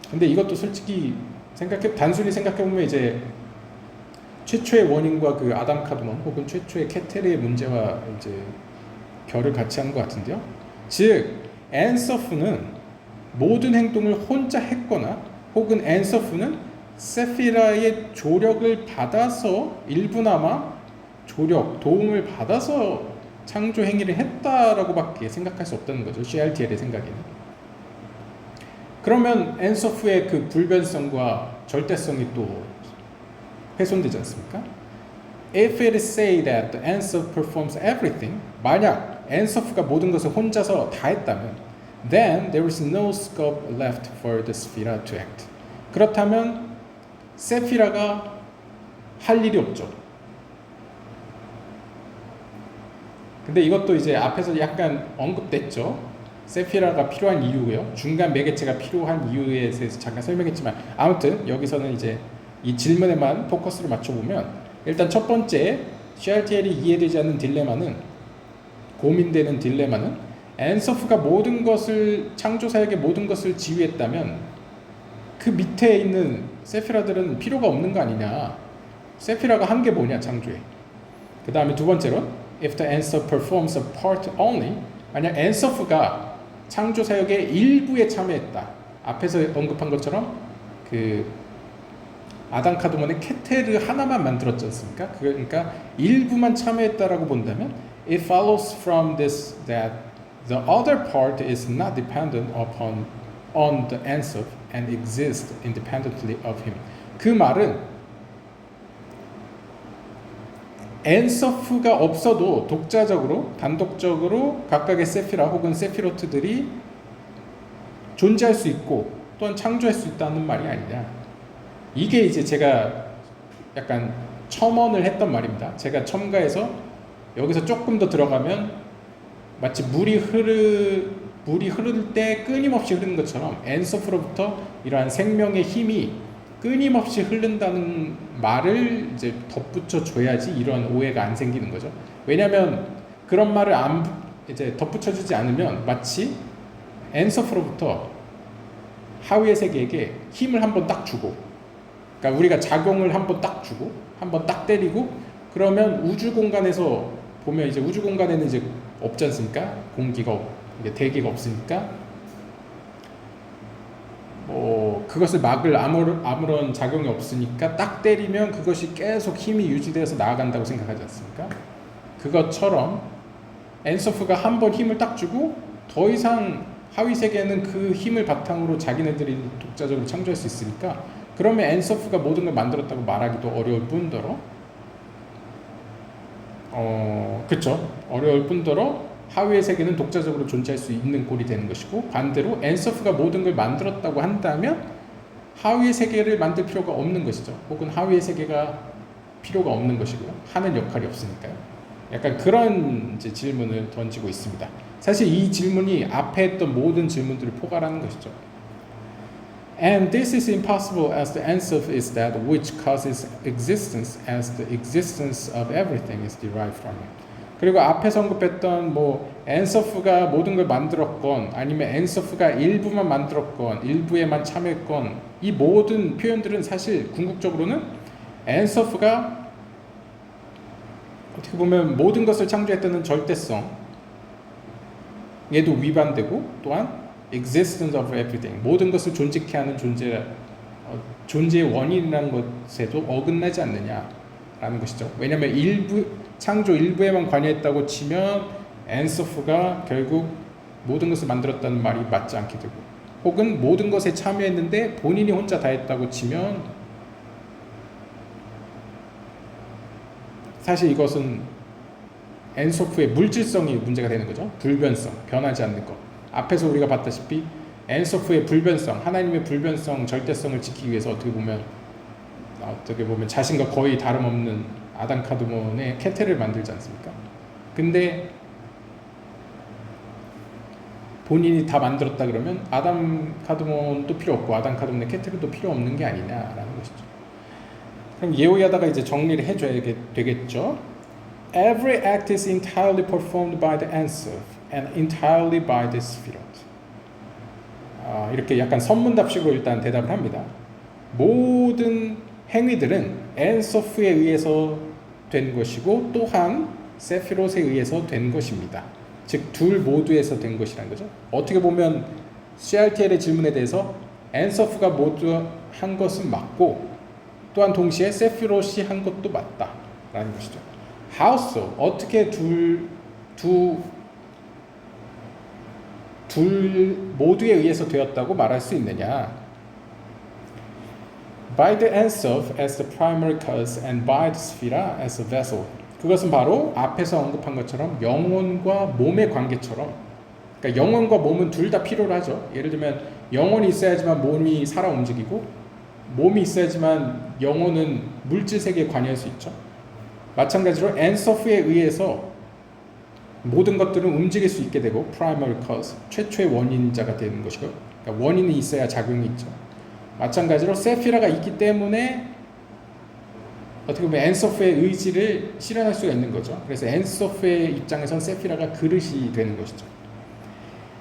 근데 이것도 솔직히 단순히 생각해 보면 이제 최초의 원인과 그 아담 카드몬 혹은 최초의 케테르의 문제와 이제 결을 같이 하는 것 같은데요. 즉 엔서프는 모든 행동을 혼자 했거나 혹은 엔서프는 세피라의 조력을 받아서 일부나마 도움을 받아서 창조 행위를 했다라고밖에 생각할 수 없다는 거죠. CRTL의 생각에는. 그러면 엔서프의 그 불변성과 절대성이 또 훼손되지 않습니까? If it is say that the answer performs everything, 만약 엔서프가 모든 것을 혼자서 다 했다면, then there is no scope left for the Sphira to act. 그렇다면 세피라가 할 일이 없죠. 근데 이것도 이제 앞에서 약간 언급됐죠. 세피라가 필요한 이유고요. 중간 매개체가 필요한 이유에 대해서 잠깐 설명했지만 아무튼 여기서는 이제 이 질문에만 포커스를 맞춰보면 일단 첫 번째 CRTL이 이해되지 않는 딜레마는 고민되는 딜레마는 엔서프가 모든 것을 창조사에게 모든 것을 지휘했다면 그 밑에 있는 세피라들은 필요가 없는 거 아니냐. 세피라가 한 게 뭐냐 창조에. 그 다음에 두 번째로 if the answer performs a part only, 만약 엔서프가 창조 사역의 일부에 참여했다. 앞에서 언급한 것처럼 그 아담 카드몬의 케테르 하나만 만들었지 않습니까? 그러니까 일부만 참여했다라고 본다면 it follows from this that the other part is not dependent on the answer and exists independently of him. 그 말은 엔서프가 없어도 독자적으로 단독적으로 각각의 세피라 혹은 세피로트들이 존재할 수 있고 또한 창조할 수 있다는 말이 아니냐. 이게 이제 제가 약간 첨언을 했던 말입니다. 제가 첨가해서 여기서 조금 더 들어가면 마치 물이 흐를 때 끊임없이 흐르는 것처럼 엔서프로부터 이러한 생명의 힘이 끊임없이 흐른다는 말을 이제 덧붙여 줘야지 이런 오해가 안 생기는 거죠. 왜냐하면 그런 말을 이제 덧붙여주지 않으면 마치 엔서프로부터 하위의 세계에게 힘을 한번 딱 주고, 그러니까 우리가 작용을 한번 딱 주고, 한번 딱 때리고, 그러면 우주 공간에서 보면 이제 우주 공간에는 이제 없지 않습니까? 공기가 대기가 없으니까 그것을 막을 아무런 작용이 없으니까 딱 때리면 그것이 계속 힘이 유지되어서 나아간다고 생각하지 않습니까? 그것처럼 엔서프가 한번 힘을 딱 주고 더 이상 하위 세계는 그 힘을 바탕으로 자기네들이 독자적으로 창조할 수 있으니까, 그러면 엔서프가 모든 걸 만들었다고 말하기도 어려울 뿐더러 그쵸, 어려울 뿐더러 하위의 세계는 독자적으로 존재할 수 있는 꼴이 되는 것이고, 반대로 엔서프가 모든 걸 만들었다고 한다면 하위의 세계를 만들 필요가 없는 것이죠. 혹은 하위의 세계가 필요가 없는 것이고요. 하는 역할이 없으니까요. 약간 그런 이제 질문을 던지고 있습니다. 사실 이 질문이 앞에 했던 모든 질문들을 포괄하는 것이죠. And this is impossible as the Ensof is that which causes existence as the existence of everything is derived from it. 그리고 앞에서 언급했던 엔서프가 모든 걸 만들었건 아니면 엔서프가 일부만 만들었건 일부에만 참여했건 이 모든 표현들은 사실 궁극적으로는 엔서프가 어떻게 보면 모든 것을 창조했다는 절대성 얘도 위반되고, 또한 existence of everything 모든 것을 존재케 하는 존재의 원인이라는 것에도 어긋나지 않느냐라는 것이죠. 왜냐하면 창조 일부에만 관여했다고 치면 엔서프가 결국 모든 것을 만들었다는 말이 맞지 않게 되고, 혹은 모든 것에 참여했는데 본인이 혼자 다 했다고 치면 사실 이것은 엔소프의 물질성이 문제가 되는 거죠. 불변성, 변하지 않는 것. 앞에서 우리가 봤다시피 엔소프의 불변성, 하나님의 불변성, 절대성을 지키기 위해서 어떻게 보면 자신과 거의 다름없는 아담 카드몬의 케테를 만들지 않습니까? 근데 본인이 다 만들었다 그러면 아담 카드몬도 필요 없고 아담 카드몬의 케테도 필요 없는 게 아니냐라는 것이죠. 그럼 예호야다가 이제 정리를 해줘야 되겠죠. Every act is entirely performed by the Ensof and entirely by the Sefirot. 이렇게 약간 선문답식으로 일단 대답을 합니다. 모든 행위들은 엔소프에 의해서 된 것이고 또한 세피롯에 의해서 된 것입니다. 즉 둘 모두에서 된 것이라는 거죠. 어떻게 보면 CRTL의 질문에 대해서 엔소프가 모두 한 것은 맞고 또한 동시에 세피롯이 한 것도 맞다라는 것이죠. How so? 어떻게 둘 모두에 의해서 되었다고 말할 수 있느냐? By the Ensof as the primary cause and by the Sefira as a vessel. 그것은 바로 앞에서 언급한 것처럼 영혼과 몸의 관계처럼, 그러니까 영혼과 몸은 둘 다 필요로 하죠. 예를 들면 영혼이 있어야지만 몸이 살아 움직이고 몸이 있어야지만 영혼은 물질 세계에 관여할 수 있죠. 마찬가지로 엔서프에 의해서 모든 것들은 움직일 수 있게 되고 primary cause, 최초의 원인자가 되는 것이고, 그러니까 원인이 있어야 작용이 있죠. 마찬가지로 세피라가 있기 때문에 어떻게 보면 엔소프의 의지를 실현할 수가 있는 거죠. 그래서 엔소프의 입장에선 세피라가 그릇이 되는 것이죠.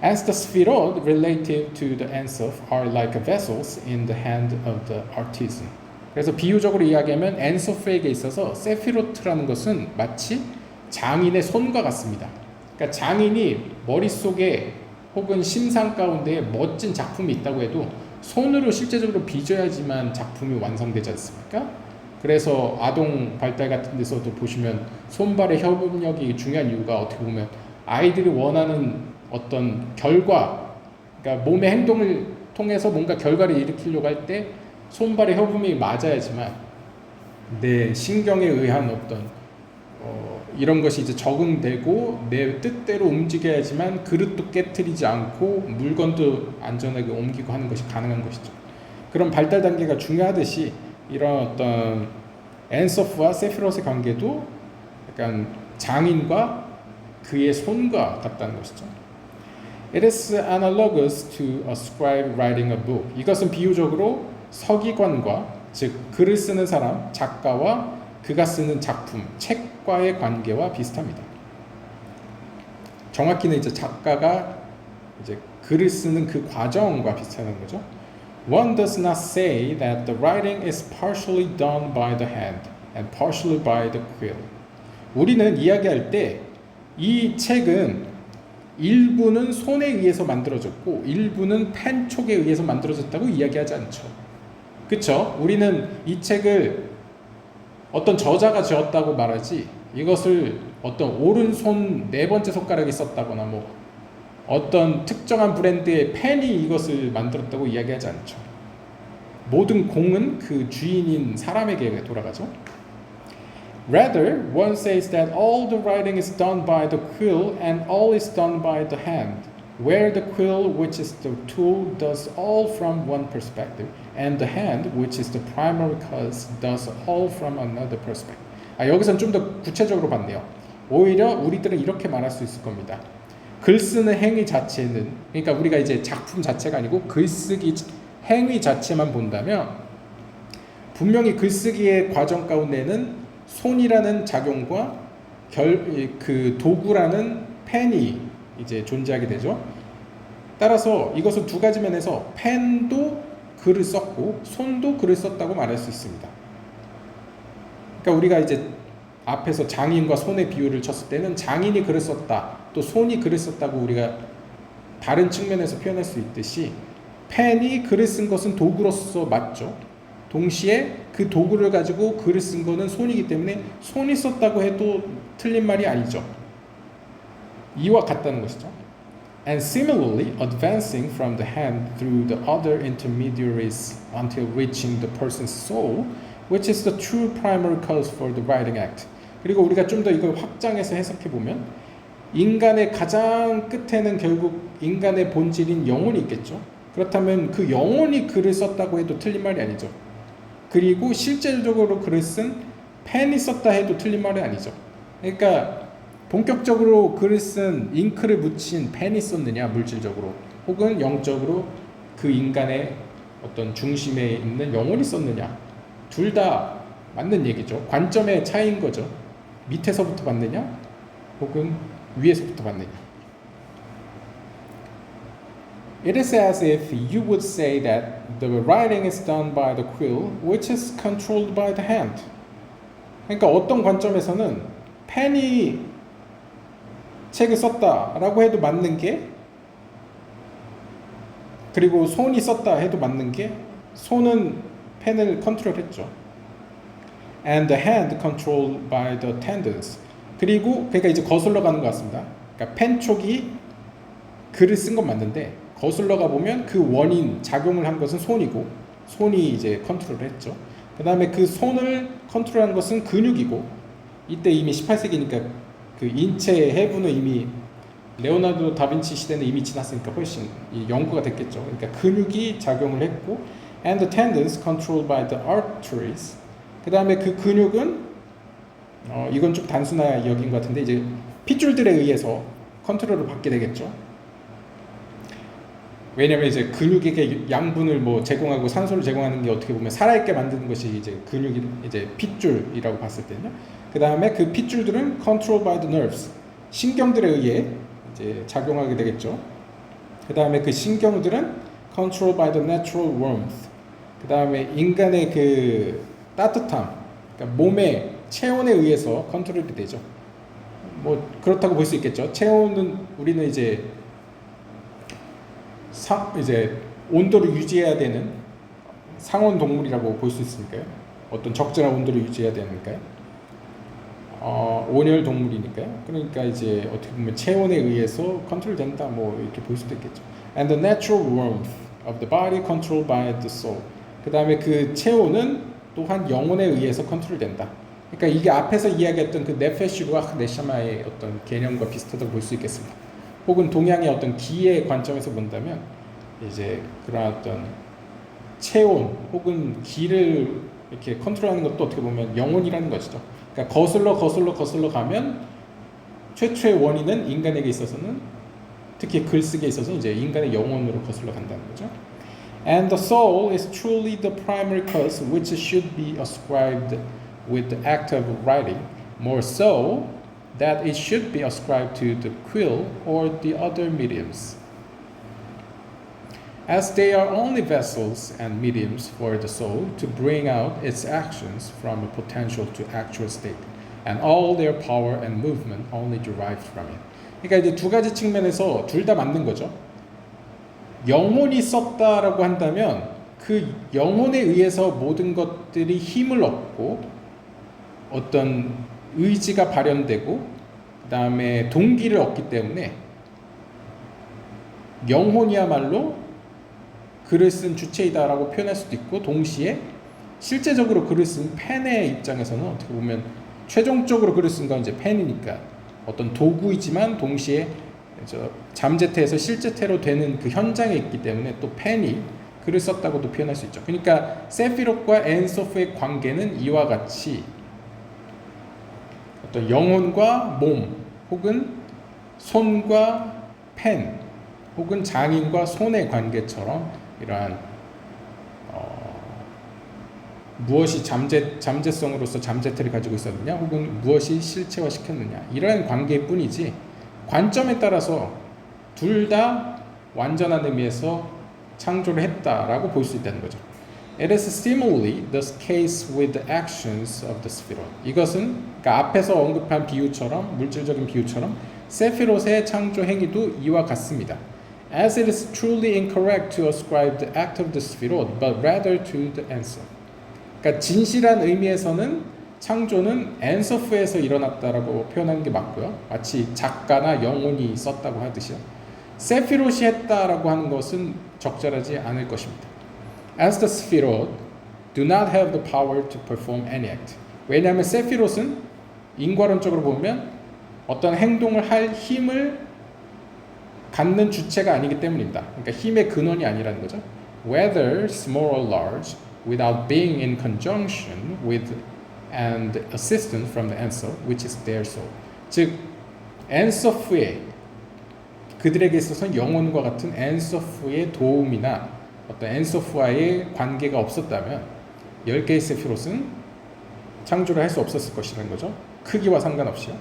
As the Sefirot relative to the Ensof are like vessels in the hand of the artisan. 그래서 비유적으로 이야기하면 엔소프에게 있어서 세피로트라는 것은 마치 장인의 손과 같습니다. 그러니까 장인이 머릿속에 혹은 심상 가운데 멋진 작품이 있다고 해도 손으로 실제적으로 빚어야지만 작품이 완성되지 않습니까? 그래서 아동 발달 같은 데서도 보시면 손발의 협업력이 중요한 이유가 어떻게 보면 아이들이 원하는 어떤 결과, 그러니까 몸의 행동을 통해서 뭔가 결과를 일으키려고 할 때 손발의 협음이 맞아야지만 내 신경에 의한 어떤 이런 것이 이제 적응되고 내 뜻대로 움직여야지만 그릇도 깨트리지 않고 물건도 안전하게 옮기고 하는 것이 가능한 것이죠. 그런 발달 단계가 중요하듯이 이런 어떤 엔소프와 세피롯의 관계도 약간 장인과 그의 손과 같다는 것이죠. It is analogous to a scribe writing a book. 이것은 비유적으로 서기관과 즉 글을 쓰는 사람, 작가와 그가 쓰는 작품, 책과의 관계와 비슷합니다. 정확히는 이제 작가가 이제 글을 쓰는 그 과정과 비슷한 거죠. One does not say that the writing is partially done by the hand and partially by the quill. 우리는 이야기할 때 이 책은 일부는 손에 의해서 만들어졌고 일부는 펜 촉에 의해서 만들어졌다고 이야기하지 않죠. 그쵸? 우리는 이 책을 어떤 저자가 지었다고 말하지 이것을 어떤 오른손 네 번째 손가락이 썼다거나 뭐 어떤 특정한 브랜드의 펜이 이것을 만들었다고 이야기하지 않죠. 모든 공은 그 주인인 사람에게 돌아가죠. Rather, one says that all the writing is done by the quill and all is done by the hand, where the quill, which is the tool, does all from one perspective, and the hand, which is the primary cause, does all from another perspective. 여기서는 좀 더 구체적으로 봤네요. 오히려 우리들은 이렇게 말할 수 있을 겁니다. 글 쓰는 행위 자체는, 그러니까 우리가 이제 작품 자체가 아니고 글쓰기 행위 자체만 본다면 분명히 글쓰기의 과정 가운데는 손이라는 작용과 그 도구라는 펜이 이제 존재하게 되죠. 따라서 이것은 두 가지 면에서 펜도 글을 썼고 손도 글을 썼다고 말할 수 있습니다. 그러니까 우리가 이제 앞에서 장인과 손의 비유를 쳤을 때는 장인이 글을 썼다, 또 손이 글을 썼다고 우리가 다른 측면에서 표현할 수 있듯이 펜이 글을 쓴 것은 도구로서 맞죠. 동시에 그 도구를 가지고 글을 쓴 거는 손이기 때문에 손이 썼다고 해도 틀린 말이 아니죠. 이와 같다는 것이죠. And similarly, advancing from the hand through the other intermediaries until reaching the person's soul, which is the true primary cause for the writing act. 그리고 우리가 좀 더 이걸 확장해서 해석해 보면 인간의 가장 끝에는 결국 인간의 본질인 영혼이 있겠죠. 그렇다면 그 영혼이 글을 썼다고 해도 틀린 말이 아니죠. 그리고 실질적으로 글을 쓴 펜이 썼다 해도 틀린 말이 아니죠. 그러니까 본격적으로 글을 쓴 잉크를 묻힌 펜이 썼느냐 물질적으로 혹은 영적으로 그 인간의 어떤 중심에 있는 영혼이 썼느냐 둘 다 맞는 얘기죠. 관점의 차이인 거죠. 밑에서부터 봤느냐 혹은 위에서부터 봤느냐. It is as if you would say that the writing is done by the quill, which is controlled by the hand. 그러니까 어떤 관점에서는 펜이 책을 썼다라고 해도 맞는 게, 그리고 손이 썼다 해도 맞는 게, 손은 펜을 컨트롤했죠. And the hand controlled by the tendons. 그리고 그러니까 이제 거슬러 가는 것 같습니다. 그러니까 펜 촉이 글을 쓴 건 맞는데 거슬러 가 보면 그 원인 작용을 한 것은 손이고 손이 이제 컨트롤을 했죠. 그 다음에 그 손을 컨트롤한 것은 근육이고 이때 이미 18세기니까 그 인체의 해부는 이미 레오나르도 다빈치 시대는 이미 지났으니까 훨씬 연구가 됐겠죠. 그러니까 근육이 작용을 했고 and the tendons controlled by the arteries. 그 다음에 그 근육은 이건 좀 단순한 여긴 것 같은데 이제 핏줄들에 의해서 컨트롤을 받게 되겠죠. 왜냐면 이제 근육에게 양분을 뭐 제공하고 산소를 제공하는 게 어떻게 보면 살아있게 만드는 것이 이제 근육이 이제 핏줄이라고 봤을 때는요. 그 다음에 그 핏줄들은 controlled by the nerves, 신경들에 의해 이제 작용하게 되겠죠. 그 다음에 그 신경들은 controlled by the natural warmth. 그 다음에 인간의 그 따뜻함, 그러니까 몸의 체온에 의해서 컨트롤이 되죠. 뭐 그렇다고 볼 수 있겠죠. 체온은 우리는 이제 온도를 유지해야 되는 상온 동물이라고 볼 수 있으니까요. 어떤 적절한 온도를 유지해야 되니까요. 온열 동물이니까요. 그러니까 이제 어떻게 보면 체온에 의해서 컨트롤된다 뭐 이렇게 볼 수도 있겠죠. And the natural warmth of the body controlled by the soul. 그 다음에 그 체온은 또한 영혼에 의해서 컨트롤된다. 그러니까 이게 앞에서 이야기했던 그 네페시 루아흐 네샤마의 어떤 개념과 비슷하다고 볼 수 있겠습니다. 혹은 동양의 어떤 기의 관점에서 본다면 이제 그런 어떤 체온 혹은 기를 이렇게 컨트롤하는 것도 어떻게 보면 영혼이라는 것이죠. 그러니까 거슬러 가면 최초의 원인은 인간에게 있어서는 특히 글쓰기에 있어서 이제 인간의 영혼으로 거슬러 간다는 거죠. And the soul is truly the primary cause which should be ascribed with the act of writing, more so that it should be ascribed to the quill or the other mediums. As they are only vessels and mediums for the soul to bring out its actions from a potential to actual state, and all their power and movement only derived from it. 그러니까 이제 두 가지 측면에서 둘 다 맞는 거죠. 영혼이 썼다라고 한다면 그 영혼에 의해서 모든 것들이 힘을 얻고 어떤 의지가 발현되고 그 다음에 동기를 얻기 때문에 영혼이야말로 글을 쓴 주체이다라고 표현할 수도 있고, 동시에 실제적으로 글을 쓴 펜의 입장에서는 어떻게 보면 최종적으로 글을 쓴 건 이제 펜이니까 어떤 도구이지만 동시에 잠재태에서 실제태로 되는 그 현장에 있기 때문에 또 펜이 글을 썼다고도 표현할 수 있죠. 그러니까 세피롯과 엔소프의 관계는 이와 같이 어떤 영혼과 몸 혹은 손과 펜 혹은 장인과 손의 관계처럼 이러한 무엇이 잠재성으로서 잠재태를 가지고 있었느냐 혹은 무엇이 실체화시켰느냐 이러한 관계일 뿐이지, 관점에 따라서 둘 다 완전한 의미에서 창조를 했다라고 볼 수 있다는 거죠. It is similarly the case with the actions of the Sephirot. 이것은 그러니까 앞에서 언급한 비유처럼, 물질적인 비유처럼 세피롯의 창조 행위도 이와 같습니다. As it is truly incorrect to ascribe the act of the Sephirot, but rather to the Ensof. 그러니까 진실한 의미에서는 창조는 엔소프에서 일어났다라고 표현하는 게 맞고요. 마치 작가나 영혼이 썼다고 하듯이요. 세피롯이 했다라고 하는 것은 적절하지 않을 것입니다. As the Sephirot do not have the power to perform any act. 왜냐하면 세피롯은 인과론적으로 보면 어떤 행동을 할 힘을 갖는 주체가 아니기 때문입니다. 그러니까 힘의 근원이 아니라는 거죠. Whether small or large, without being in conjunction with and assistance from the Ensof, which is their soul. 즉, 엔소프의 그들에게 있어서는 영혼과 같은 엔소프의 도움이나 어떤 엔소프와의 관계가 없었다면 10개의 세피롯은 창조를 할 수 없었을 것이라는 거죠. 크기와 상관없이요.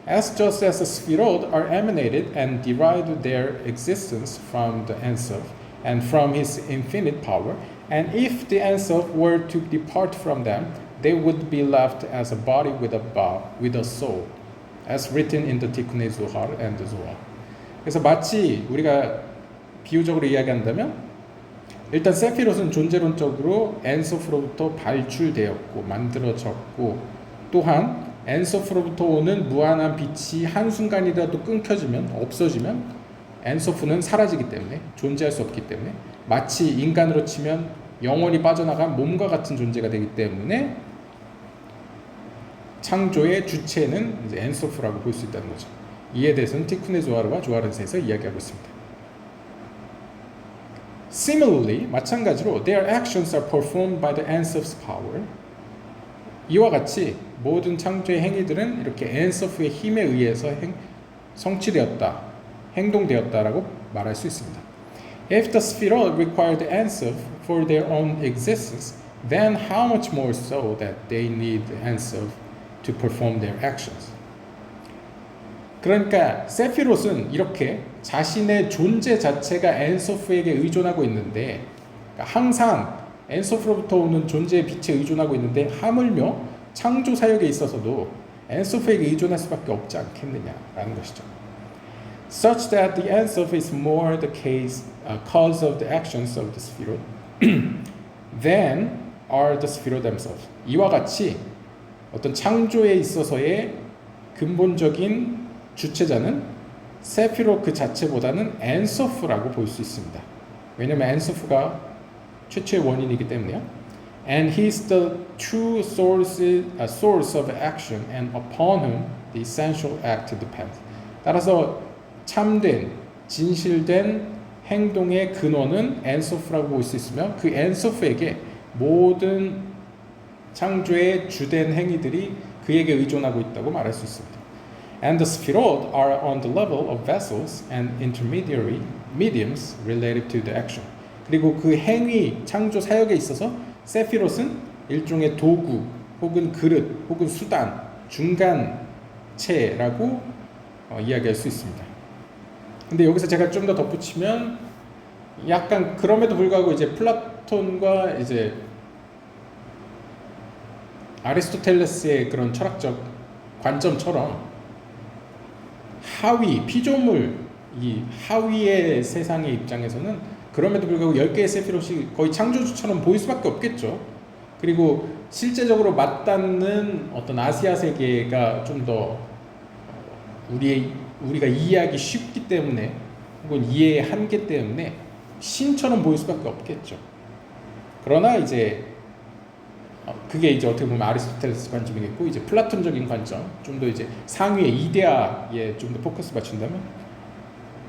As just as the Sephirot are emanated and derived their existence from the Ensof and from his infinite power, and if the Ensof were to depart from them, they would be left as a body with a soul, as written in the Tikkunei Zohar and the Zohar. 그래서 마치 우리가 비유적으로 이야기한다면, 일단 세피롯은 존재론적으로 엔소프로부터 발출되었고 만들어졌고, 또한 엔소프로부터 오는 무한한 빛이 한순간이라도 끊겨지면, 없어지면 엔소프는 사라지기 때문에, 존재할 수 없기 때문에 마치 인간으로 치면 영혼이 빠져나간 몸과 같은 존재가 되기 때문에 창조의 주체는 이제 엔소프라고 볼 수 있다는 거죠. 이에 대해서는 티쿤의 조하르와 조하르에서 이야기하고 있습니다. Similarly, 마찬가지로 their actions are performed by the Ensof's power. 이와 같이 모든 창조의 행위들은 이렇게 엔소프의 힘에 의해서 성취되었다, 행동되었다라고 말할 수 있습니다. If the Sephirot require the Ensof for their own existence, then how much more so that they need the Ensof to perform their actions. 그러니까 세피롯은 이렇게 자신의 존재 자체가 엔소프에게 의존하고 있는데, 그러니까 항상 엔소프로부터 오는 존재의 빛에 의존하고 있는데 하물며 창조 사역에 있어서도 엔소프에게 의존할 수밖에 없지 않겠느냐라는 것이죠. Such that the Ensof is more the cause of the actions of the Sephirot than are the Sephirot themselves. 이와 같이 어떤 창조에 있어서의 근본적인 주체자는 세피롯 그 자체보다는 엔소프라고 볼 수 있습니다. 왜냐하면 엔소프가 최초의 원인이기 때문에요. And he is the true source of action, and upon whom the essential act depends. 따라서 참된, 진실된 행동의 근원은 엔소프라고 볼 수 있으며, 그 엔소프에게 모든 창조의 주된 행위들이 그에게 의존하고 있다고 말할 수 있습니다. And the Sephirot are on the level of vessels and intermediary mediums related to the action. 그리고 그 행위, 창조 사역에 있어서 세피롯은 일종의 도구 혹은 그릇 혹은 수단, 중간체라고 이야기할 수 있습니다. 근데 여기서 제가 좀 더 덧붙이면 약간 그럼에도 불구하고 이제 플라톤과 이제 아리스토텔레스의 그런 철학적 관점처럼 하위, 피조물, 이 하위의 세상의 입장에서는 그럼에도 불구하고 10개의 세피롯이 거의 창조주처럼 보일 수밖에 없겠죠. 그리고 실제적으로 맞닿는 어떤 아시아 세계가 좀 더 우리가 이해하기 쉽기 때문에 혹은 이해의 한계 때문에 신처럼 보일 수밖에 없겠죠. 그러나 이제 그게 이제 어떻게 보면 아리스토텔레스 관점이겠고, 이제 플라톤적인 관점, 좀 더 이제 상위의 이데아에 좀 더 포커스 맞춘다면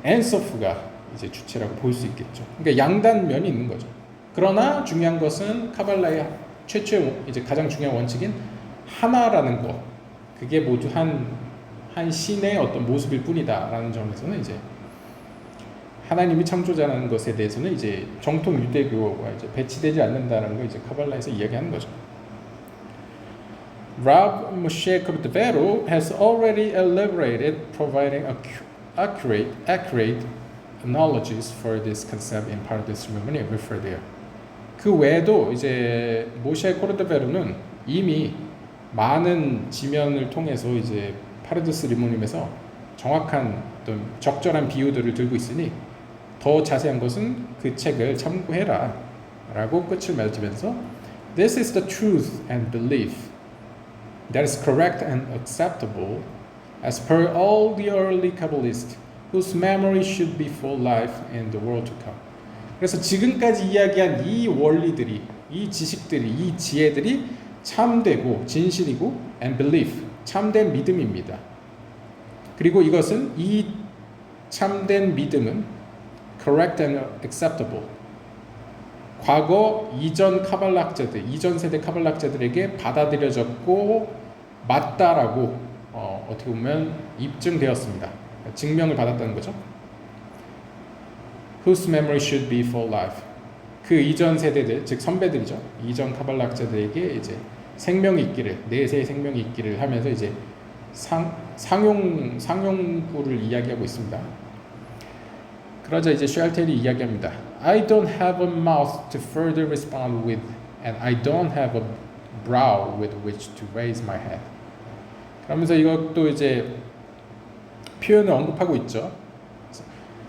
엔소프가 이제 주체라고 볼 수 있겠죠. 그러니까 양단면이 있는 거죠. 그러나 중요한 것은 카발라의 최초의 이제 가장 중요한 원칙인 하나라는 것, 그게 모두 한 신의 어떤 모습일 뿐이다라는 점에서는 이제 하나님이 창조자라는 것에 대해서는 이제 정통 유대교와 이제 배치되지 않는다는 걸 이제 카발라에서 이야기하는 거죠. Rav Moshe Cordovero has already elaborated, providing accurate analogies for this concept in part of the ceremony referred there. 그 외에도 이제 모셰 코르도베로는 이미 많은 지면을 통해서 이제 파르드스 리모님에서 정확한 어떤 적절한 비유들을 들고 있으니 더 자세한 것은 그 책을 참고해라 라고 끝을 맺으면서 This is the truth and belief that is correct and acceptable as per all the early Kabbalists whose memory should be for life in the world to come. 그래서 지금까지 이야기한 이 원리들이, 이 지식들이, 이 지혜들이 참되고 진실이고 and belief, 참된 믿음입니다. 그리고 이것은 이 참된 믿음은 correct and acceptable, 과거 이전 카발락자들, 이전 세대 카발락자들에게 받아들여졌고 맞다라고 어떻게 보면 입증되었습니다. 증명을 받았다는 거죠. Whose memory should be for life. 그 이전 세대들, 즉 선배들이죠. 이전 카발락자들에게 이제 생명이 있기를, 내세의 생명이 있기를 하면서 이제 상용구를 이야기하고 있습니다. 그러자 이제 샬텔이 이야기합니다. I don't have a mouth to further respond with, and I don't have a brow with which to raise my head. 그러면서 이것도 이제 표현을 언급하고 있죠.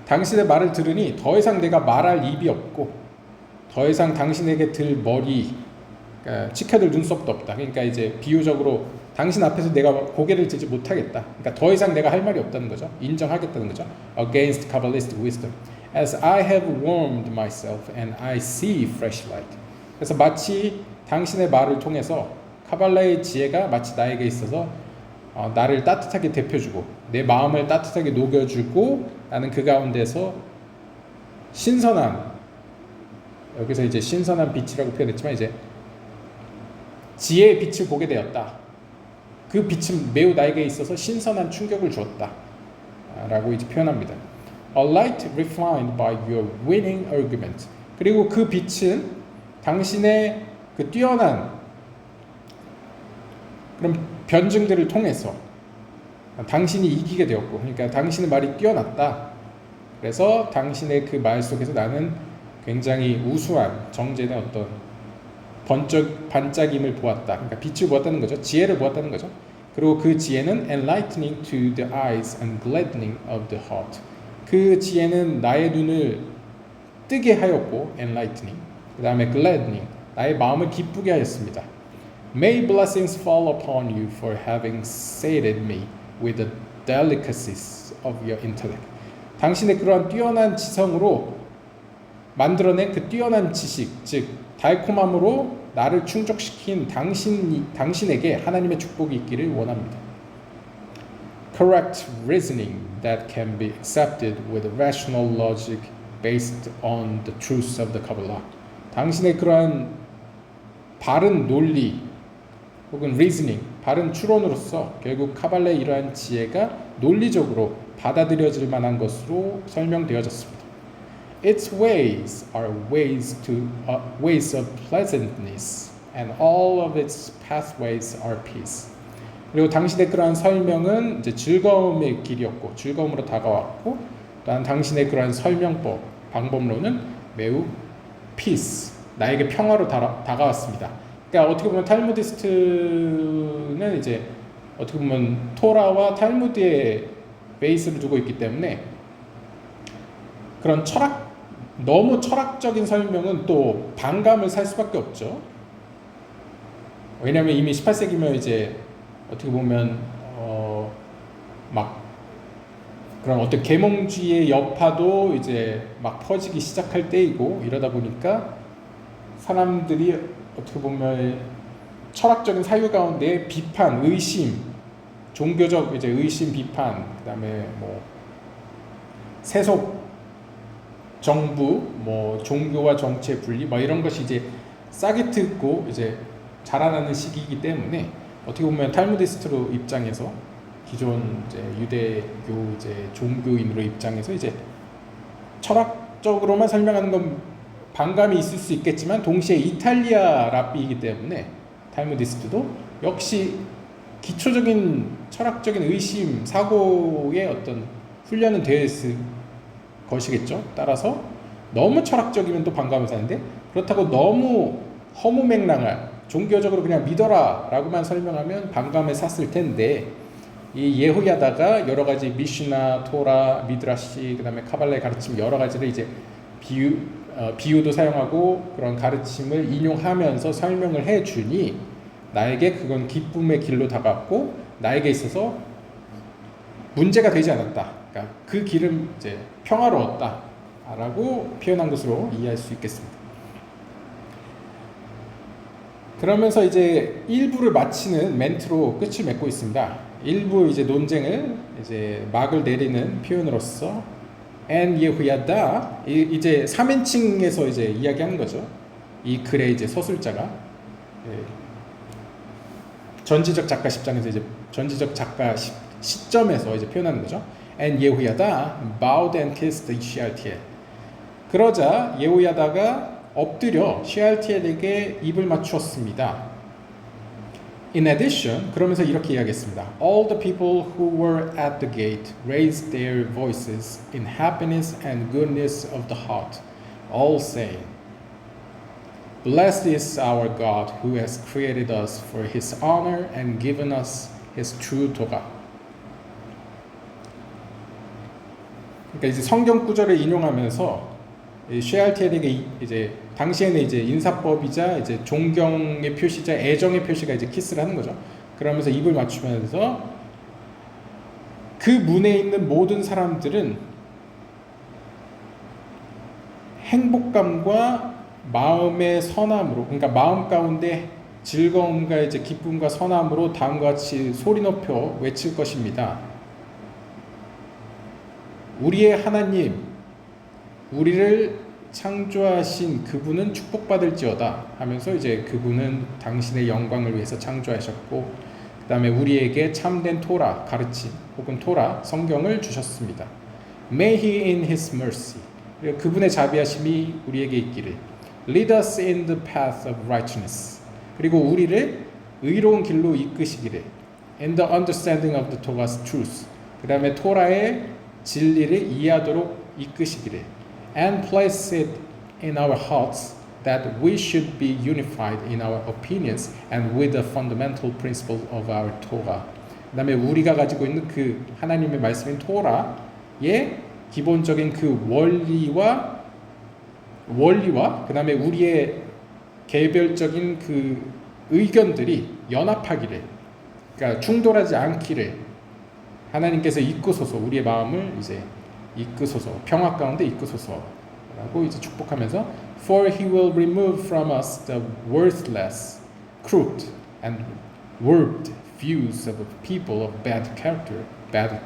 당신의 말을 들으니 더 이상 내가 말할 입이 없고 더 이상 당신에게 들 머리, 그러니까 치켜들 눈썹도 없다. 그러니까 이제 비유적으로 당신 앞에서 내가 고개를 들지 못하겠다. 그러니까 더 이상 내가 할 말이 없다는 거죠. 인정하겠다는 거죠. Against Kabbalistic wisdom, as I have warmed myself and I see fresh light. 그래서 마치 당신의 말을 통해서 카발라의 지혜가 마치 나에게 있어서 나를 따뜻하게 데펴주고 내 마음을 따뜻하게 녹여주고 나는 그 가운데서 신선한, 여기서 이제 신선한 빛이라고 표현했지만 이제 지혜의 빛을 보게 되었다. 그 빛은 매우 나에게 있어서 신선한 충격을 주었다 라고 이제 표현합니다. A light refined by your winning argument. 그리고 그 빛은 당신의 그 뛰어난 그런 변증들을 통해서 당신이 이기게 되었고, 그러니까 당신의 말이 뛰어났다. 그래서 당신의 그 말 속에서 나는 굉장히 우수한 정제된 어떤 반짝임을 보았다. 그러니까 빛을 보았다는 거죠. 지혜를 보았다는 거죠. 그리고 그 지혜는 enlightening to the eyes and gladdening of the heart. 그 지혜는 나의 눈을 뜨게 하였고 enlightening, 그 다음에 gladdening, 나의 마음을 기쁘게 하였습니다. May blessings fall upon you for having sated me with the delicacies of your intellect. 당신의 그러한 뛰어난 지성으로 만들어낸 그 뛰어난 지식, 즉 달콤함으로 나를 충족시킨 당신에게 하나님의 축복이 있기를 원합니다. Correct reasoning that can be accepted with rational logic based on the truths of the Kabbalah. 당신의 그러한 바른 논리 혹은 reasoning, 바른 추론으로서 결국 카발라의 이러한 지혜가 논리적으로 받아들여질 만한 것으로 설명되어졌습니다. Its ways are ways of pleasantness, and all of its pathways are peace. 그리고 당신의 그러한 설명은 이제 즐거움의 길이었고 즐거움으로 다가왔고, 또한 당신의 그러한 설명법 방법론은 매우 peace, 나에게 평화로 다가왔습니다. 그러니까 어떻게 보면 탈무디스트는 이제 어떻게 보면 토라와 탈무드의 베이스를 두고 있기 때문에 그런 너무 철학적인 설명은 또 반감을 살 수밖에 없죠. 왜냐하면 이미 18세기면 이제 어떻게 보면 막 그런 어떤 계몽주의의 여파도 이제 막 퍼지기 시작할 때이고, 이러다 보니까 사람들이 어떻게 보면 철학적인 사유 가운데 비판, 의심, 종교적 이제 의심, 비판, 그다음에 뭐 세속 정부, 뭐 종교와 정치의 분리, 뭐 이런 것이 이제 싹이 트고 이제 자라나는 시기이기 때문에 어떻게 보면 탈무디스트로 입장에서 기존 이제 유대교 이제 종교인으로 입장에서 이제 철학적으로만 설명하는 건 반감이 있을 수 있겠지만, 동시에 이탈리아 랍비이기 때문에 탈무디스트도 역시 기초적인 철학적인 의심, 사고의 어떤 훈련은 되어 있을 것이겠죠. 따라서 너무 철학적이면 또 반감을 사는데, 그렇다고 너무 허무맹랑한 종교적으로 그냥 믿어라 라고만 설명하면 반감을 샀을 텐데, 이 예호야다가 여러 가지 미슈나, 토라, 미드라시, 그 다음에 카발라의 가르침 여러 가지를 이제 비유도 사용하고 그런 가르침을 인용하면서 설명을 해주니 나에게 그건 기쁨의 길로 다가왔고 나에게 있어서 문제가 되지 않았다. 그러니까 그 길은 이제 평화로웠다라고 표현한 것으로 이해할 수 있겠습니다. 그러면서 이제 1부를 마치는 멘트로 끝을 맺고 있습니다. 일부 이제 논쟁을 이제 막을 내리는 표현으로서 and 예후야다, 이제 3인칭에서 이제 이야기하는 거죠. 이 글의 이제 서술자가 전지적 작가 10장에서 이제 전지적 작가 시점에서 이제 표현하는 거죠. and 예후야다 bowed and kissed 시알티엘. 그러자 예후야다가 엎드려 시알티엘에게 입을 맞추었습니다. In addition, 그러면서 이렇게 이야기했습니다. All the people who were at the gate raised their voices in happiness and goodness of the heart, all saying, Blessed is our God who has created us for his honor and given us his true Torah. 그러니까 이제 성경 구절을 인용하면서 쉐알티엘에게 이제 당시에는 이제 인사법이자 이제 존경의 표시자 애정의 표시가 이제 키스를 하는 거죠. 그러면서 입을 맞추면서 그 문에 있는 모든 사람들은 행복감과 마음의 선함으로, 그러니까 마음 가운데 즐거움과 이제 기쁨과 선함으로 다음과 같이 소리 높여 외칠 것입니다. 우리의 하나님, 우리를 창조하신 그분은 축복받을지어다 하면서 이제 그분은 당신의 영광을 위해서 창조하셨고 그 다음에 우리에게 참된 토라, 가르침 혹은 토라, 성경을 주셨습니다. May he in his mercy, 그분의 자비하심이 우리에게 있기를. Lead us in the path of righteousness, 그리고 우리를 의로운 길로 이끄시기를. In the understanding of the Torah's truth, 그 다음에 토라의 진리를 이해하도록 이끄시기를. And place it in our hearts that we should be unified in our opinions and with the fundamental principles of our Torah. 그 다음에 우리가 가지고 있는 그 하나님의 말씀인 토라의 기본적인 그 원리와 그 다음에 우리의 개별적인 그 의견들이 연합하기를, 그러니까 충돌하지 않기를 하나님께서 이끄소서, 우리의 마음을 이제 이끄소서, 평화 가운데 이끄소서라고 이제 축복하면서 For he will remove from us the worthless, crude and warped views of a people of bad character, bad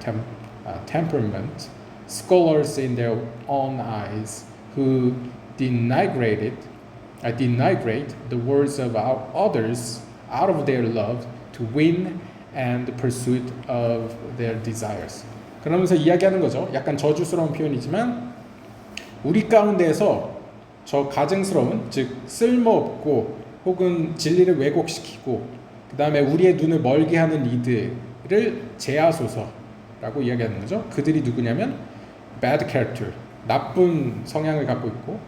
temperament, scholars in their own eyes, who denigrate the words of others out of their love to win and the pursuit of their desires. 그러면서 이야기하는 거죠. 약간 저주스러운 표현이지만 우리 가운데에서 저 가증스러운, 즉 쓸모없고 혹은 진리를 왜곡시키고 그 다음에 우리의 눈을 멀게 하는 이들을 제하소서라고 이야기하는 거죠. 그들이 누구냐면 bad character, 나쁜 성향을 갖고 있고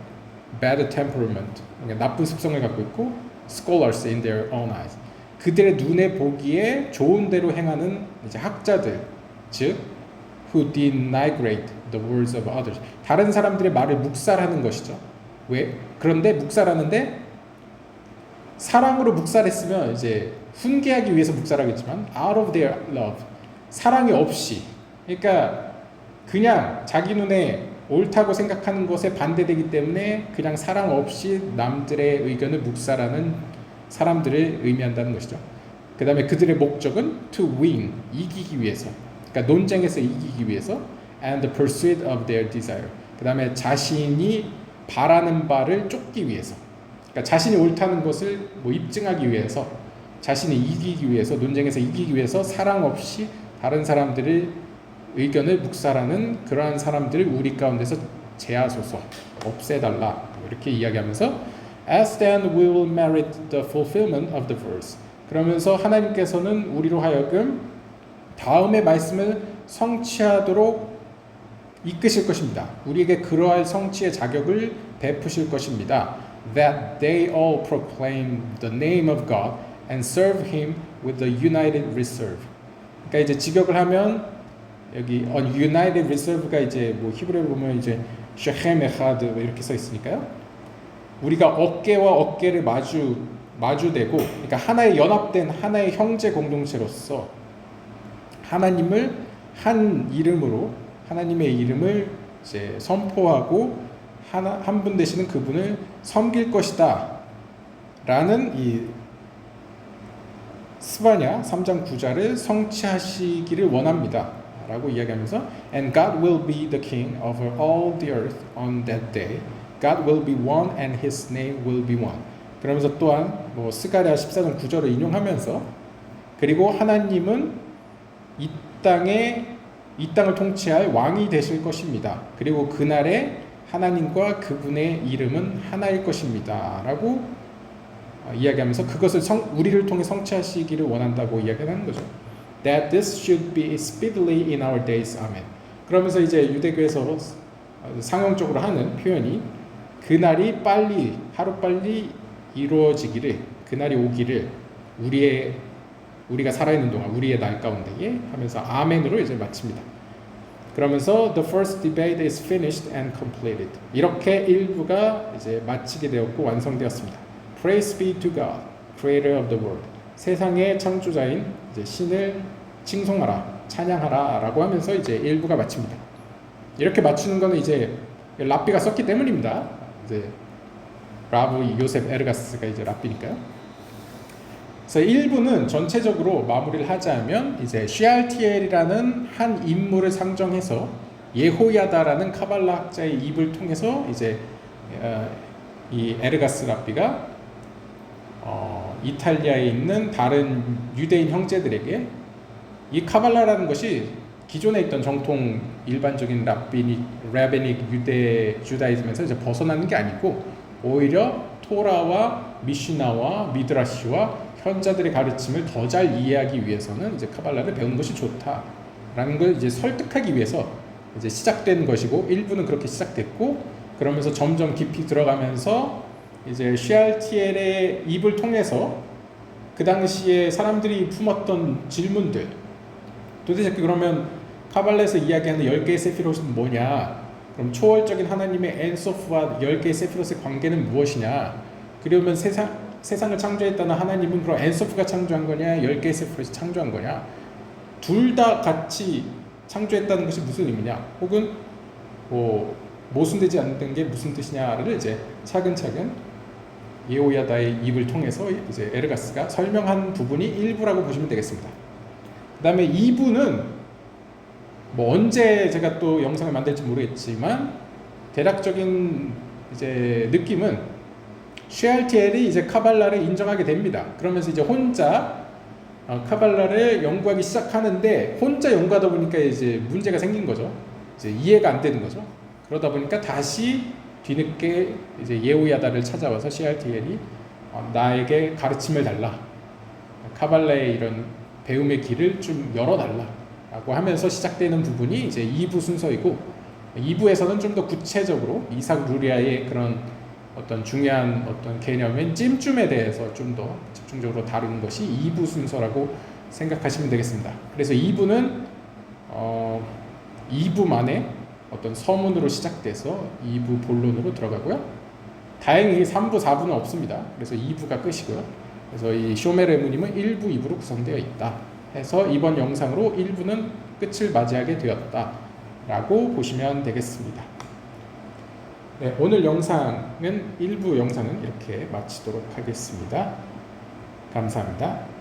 bad temperament, 그러니까 나쁜 습성을 갖고 있고 scholars in their own eyes, 그들의 눈에 보기에 좋은 대로 행하는 이제 학자들, 즉 who denigrate the words of others, 다른 사람들의 말을 묵살하는 것이죠. 왜? 그런데 묵살하는데 사랑으로 묵살했으면 이제 훈계하기 위해서 묵살하겠지만 out of their love, 사랑이 없이, 그러니까 그냥 자기 눈에 옳다고 생각하는 것에 반대되기 때문에 그냥 사랑 없이 남들의 의견을 묵살하는 사람들을 의미한다는 것이죠. 그 다음에 그들의 목적은 to win, 이기기 위해서, 그러니까 논쟁에서 이기기 위해서, and the pursuit of their desire, 그 다음에 자신이 바라는 바를 쫓기 위해서, 그러니까 자신이 옳다는 것을 뭐 입증하기 위해서, 자신이 이기기 위해서, 논쟁에서 이기기 위해서 사랑 없이 다른 사람들의 의견을 묵살하는 그러한 사람들을 우리 가운데서 제하소서, 없애달라, 이렇게 이야기하면서 As then we will merit the fulfillment of the verse, 그러면서 하나님께서는 우리로 하여금 다음의 말씀을 성취하도록 이끄실 것입니다. 우리에게 그러할 성취의 자격을 베푸실 것입니다. That they all proclaim the name of God and serve Him with the united reserve. 그러니까 이제 직역을 하면 여기 united reserve가 이제 뭐 히브리어로 보면 이제 쉐헴 에하드 이렇게 써 있으니까요. 우리가 어깨와 어깨를 마주대고, 그러니까 하나의 연합된 하나의 형제 공동체로서 하나님을 한 이름으로, 하나님의 이름을 이제 선포하고 한 분 되시는 그분을 섬길 것이다 라는 이 스바냐 3장 9절을 성취하시기를 원합니다 라고 이야기하면서 And God will be the king over all the earth on that day. God will be one and His name will be one. 그러면서 또한 뭐 스가랴 14장 9절을 인용하면서 그리고 하나님은 이 땅을 통치할 왕이 되실 것입니다. 그리고 그날에 하나님과 그분의 이름은 하나일 것입니다 라고 이야기하면서 그것을 우리를 통해 성취하시기를 원한다고 이야기하는 거죠. That this should be speedily in our days. Amen. 그러면서 이제 유대교에서 상용적으로 하는 표현이 그날이 빨리, 하루빨리 이루어지기를, 그날이 오기를 우리가 살아있는 동안 우리의 날 가운데에 하면서 아멘으로 이제 마칩니다. 그러면서 the first debate is finished and completed. 이렇게 1부가 이제 마치게 되었고 완성되었습니다. Praise be to God, creator of the world. 세상의 창조자인 이제 신을 칭송하라, 찬양하라 라고 하면서 이제 1부가 마칩니다. 이렇게 맞추는 거는 이제 랍비가 썼기 때문입니다. 이제 라브 요셉 에르가스가 이제 랍비니까요. 그래서 1부는 전체적으로 마무리를 하자면 이제 시알티엘이라는 한 인물을 상정해서 예호야다라는 카발라 학자의 입을 통해서 이제 이 에르가스 랍비가 이탈리아에 있는 다른 유대인 형제들에게 이 카발라라는 것이 기존에 있던 정통 일반적인 라베닉 주다이즘에서 이제 벗어나는 게 아니고 오히려 토라와 미시나와 미드라시와 현자들의 가르침을 더 잘 이해하기 위해서는 이제 카발라를 배우는 것이 좋다라는 걸 이제 설득하기 위해서 이제 시작된 것이고 1부는 그렇게 시작됐고 그러면서 점점 깊이 들어가면서 이제 시알티엘의 입을 통해서 그 당시에 사람들이 품었던 질문들, 도대체 그러면 카발라에서 이야기하는 10개의 세피롯은 뭐냐, 그럼 초월적인 하나님의 엔소프와 10개의 세피롯의 관계는 무엇이냐, 그러면 세상을 창조했다는 하나님은 그럼 엔소프가 창조한 거냐 10개의 세피롯이 창조한 거냐, 둘 다 같이 창조했다는 것이 무슨 의미냐, 혹은 뭐 모순되지 않는 게 무슨 뜻이냐를 이제 차근차근 예호야다의 입을 통해서 이제 에르가스가 설명한 부분이 1부라고 보시면 되겠습니다. 그 다음에 2부는 뭐 언제 제가 또 영상을 만들지 모르겠지만 대략적인 이제 느낌은 쉐알티엘이 이제 카발라를 인정하게 됩니다. 그러면서 이제 혼자 카발라를 연구하기 시작하는데 혼자 연구하다 보니까 이제 문제가 생긴 거죠. 이제 이해가 안 되는 거죠. 그러다 보니까 다시 뒤늦게 이제 예호야다를 찾아와서 CRTL이 나에게 가르침을 달라, 카발레의 이런 배움의 길을 좀 열어달라 라고 하면서 시작되는 부분이 이제 2부 순서이고, 2부에서는 좀 더 구체적으로 이삭 루리아의 그런 어떤 중요한 어떤 개념인 찜쯤에 대해서 좀 더 집중적으로 다루는 것이 2부 순서라고 생각하시면 되겠습니다. 그래서 2부는 2부만의 어떤 서문으로 시작돼서 2부 본론으로 들어가고요. 다행히 3부, 4부는 없습니다. 그래서 2부가 끝이고요. 그래서 이 쇼메레무님은 1부, 2부로 구성되어 있다 해서 이번 영상으로 1부는 끝을 맞이하게 되었다 라고 보시면 되겠습니다. 네, 오늘 영상은 1부 영상은 이렇게 마치도록 하겠습니다. 감사합니다.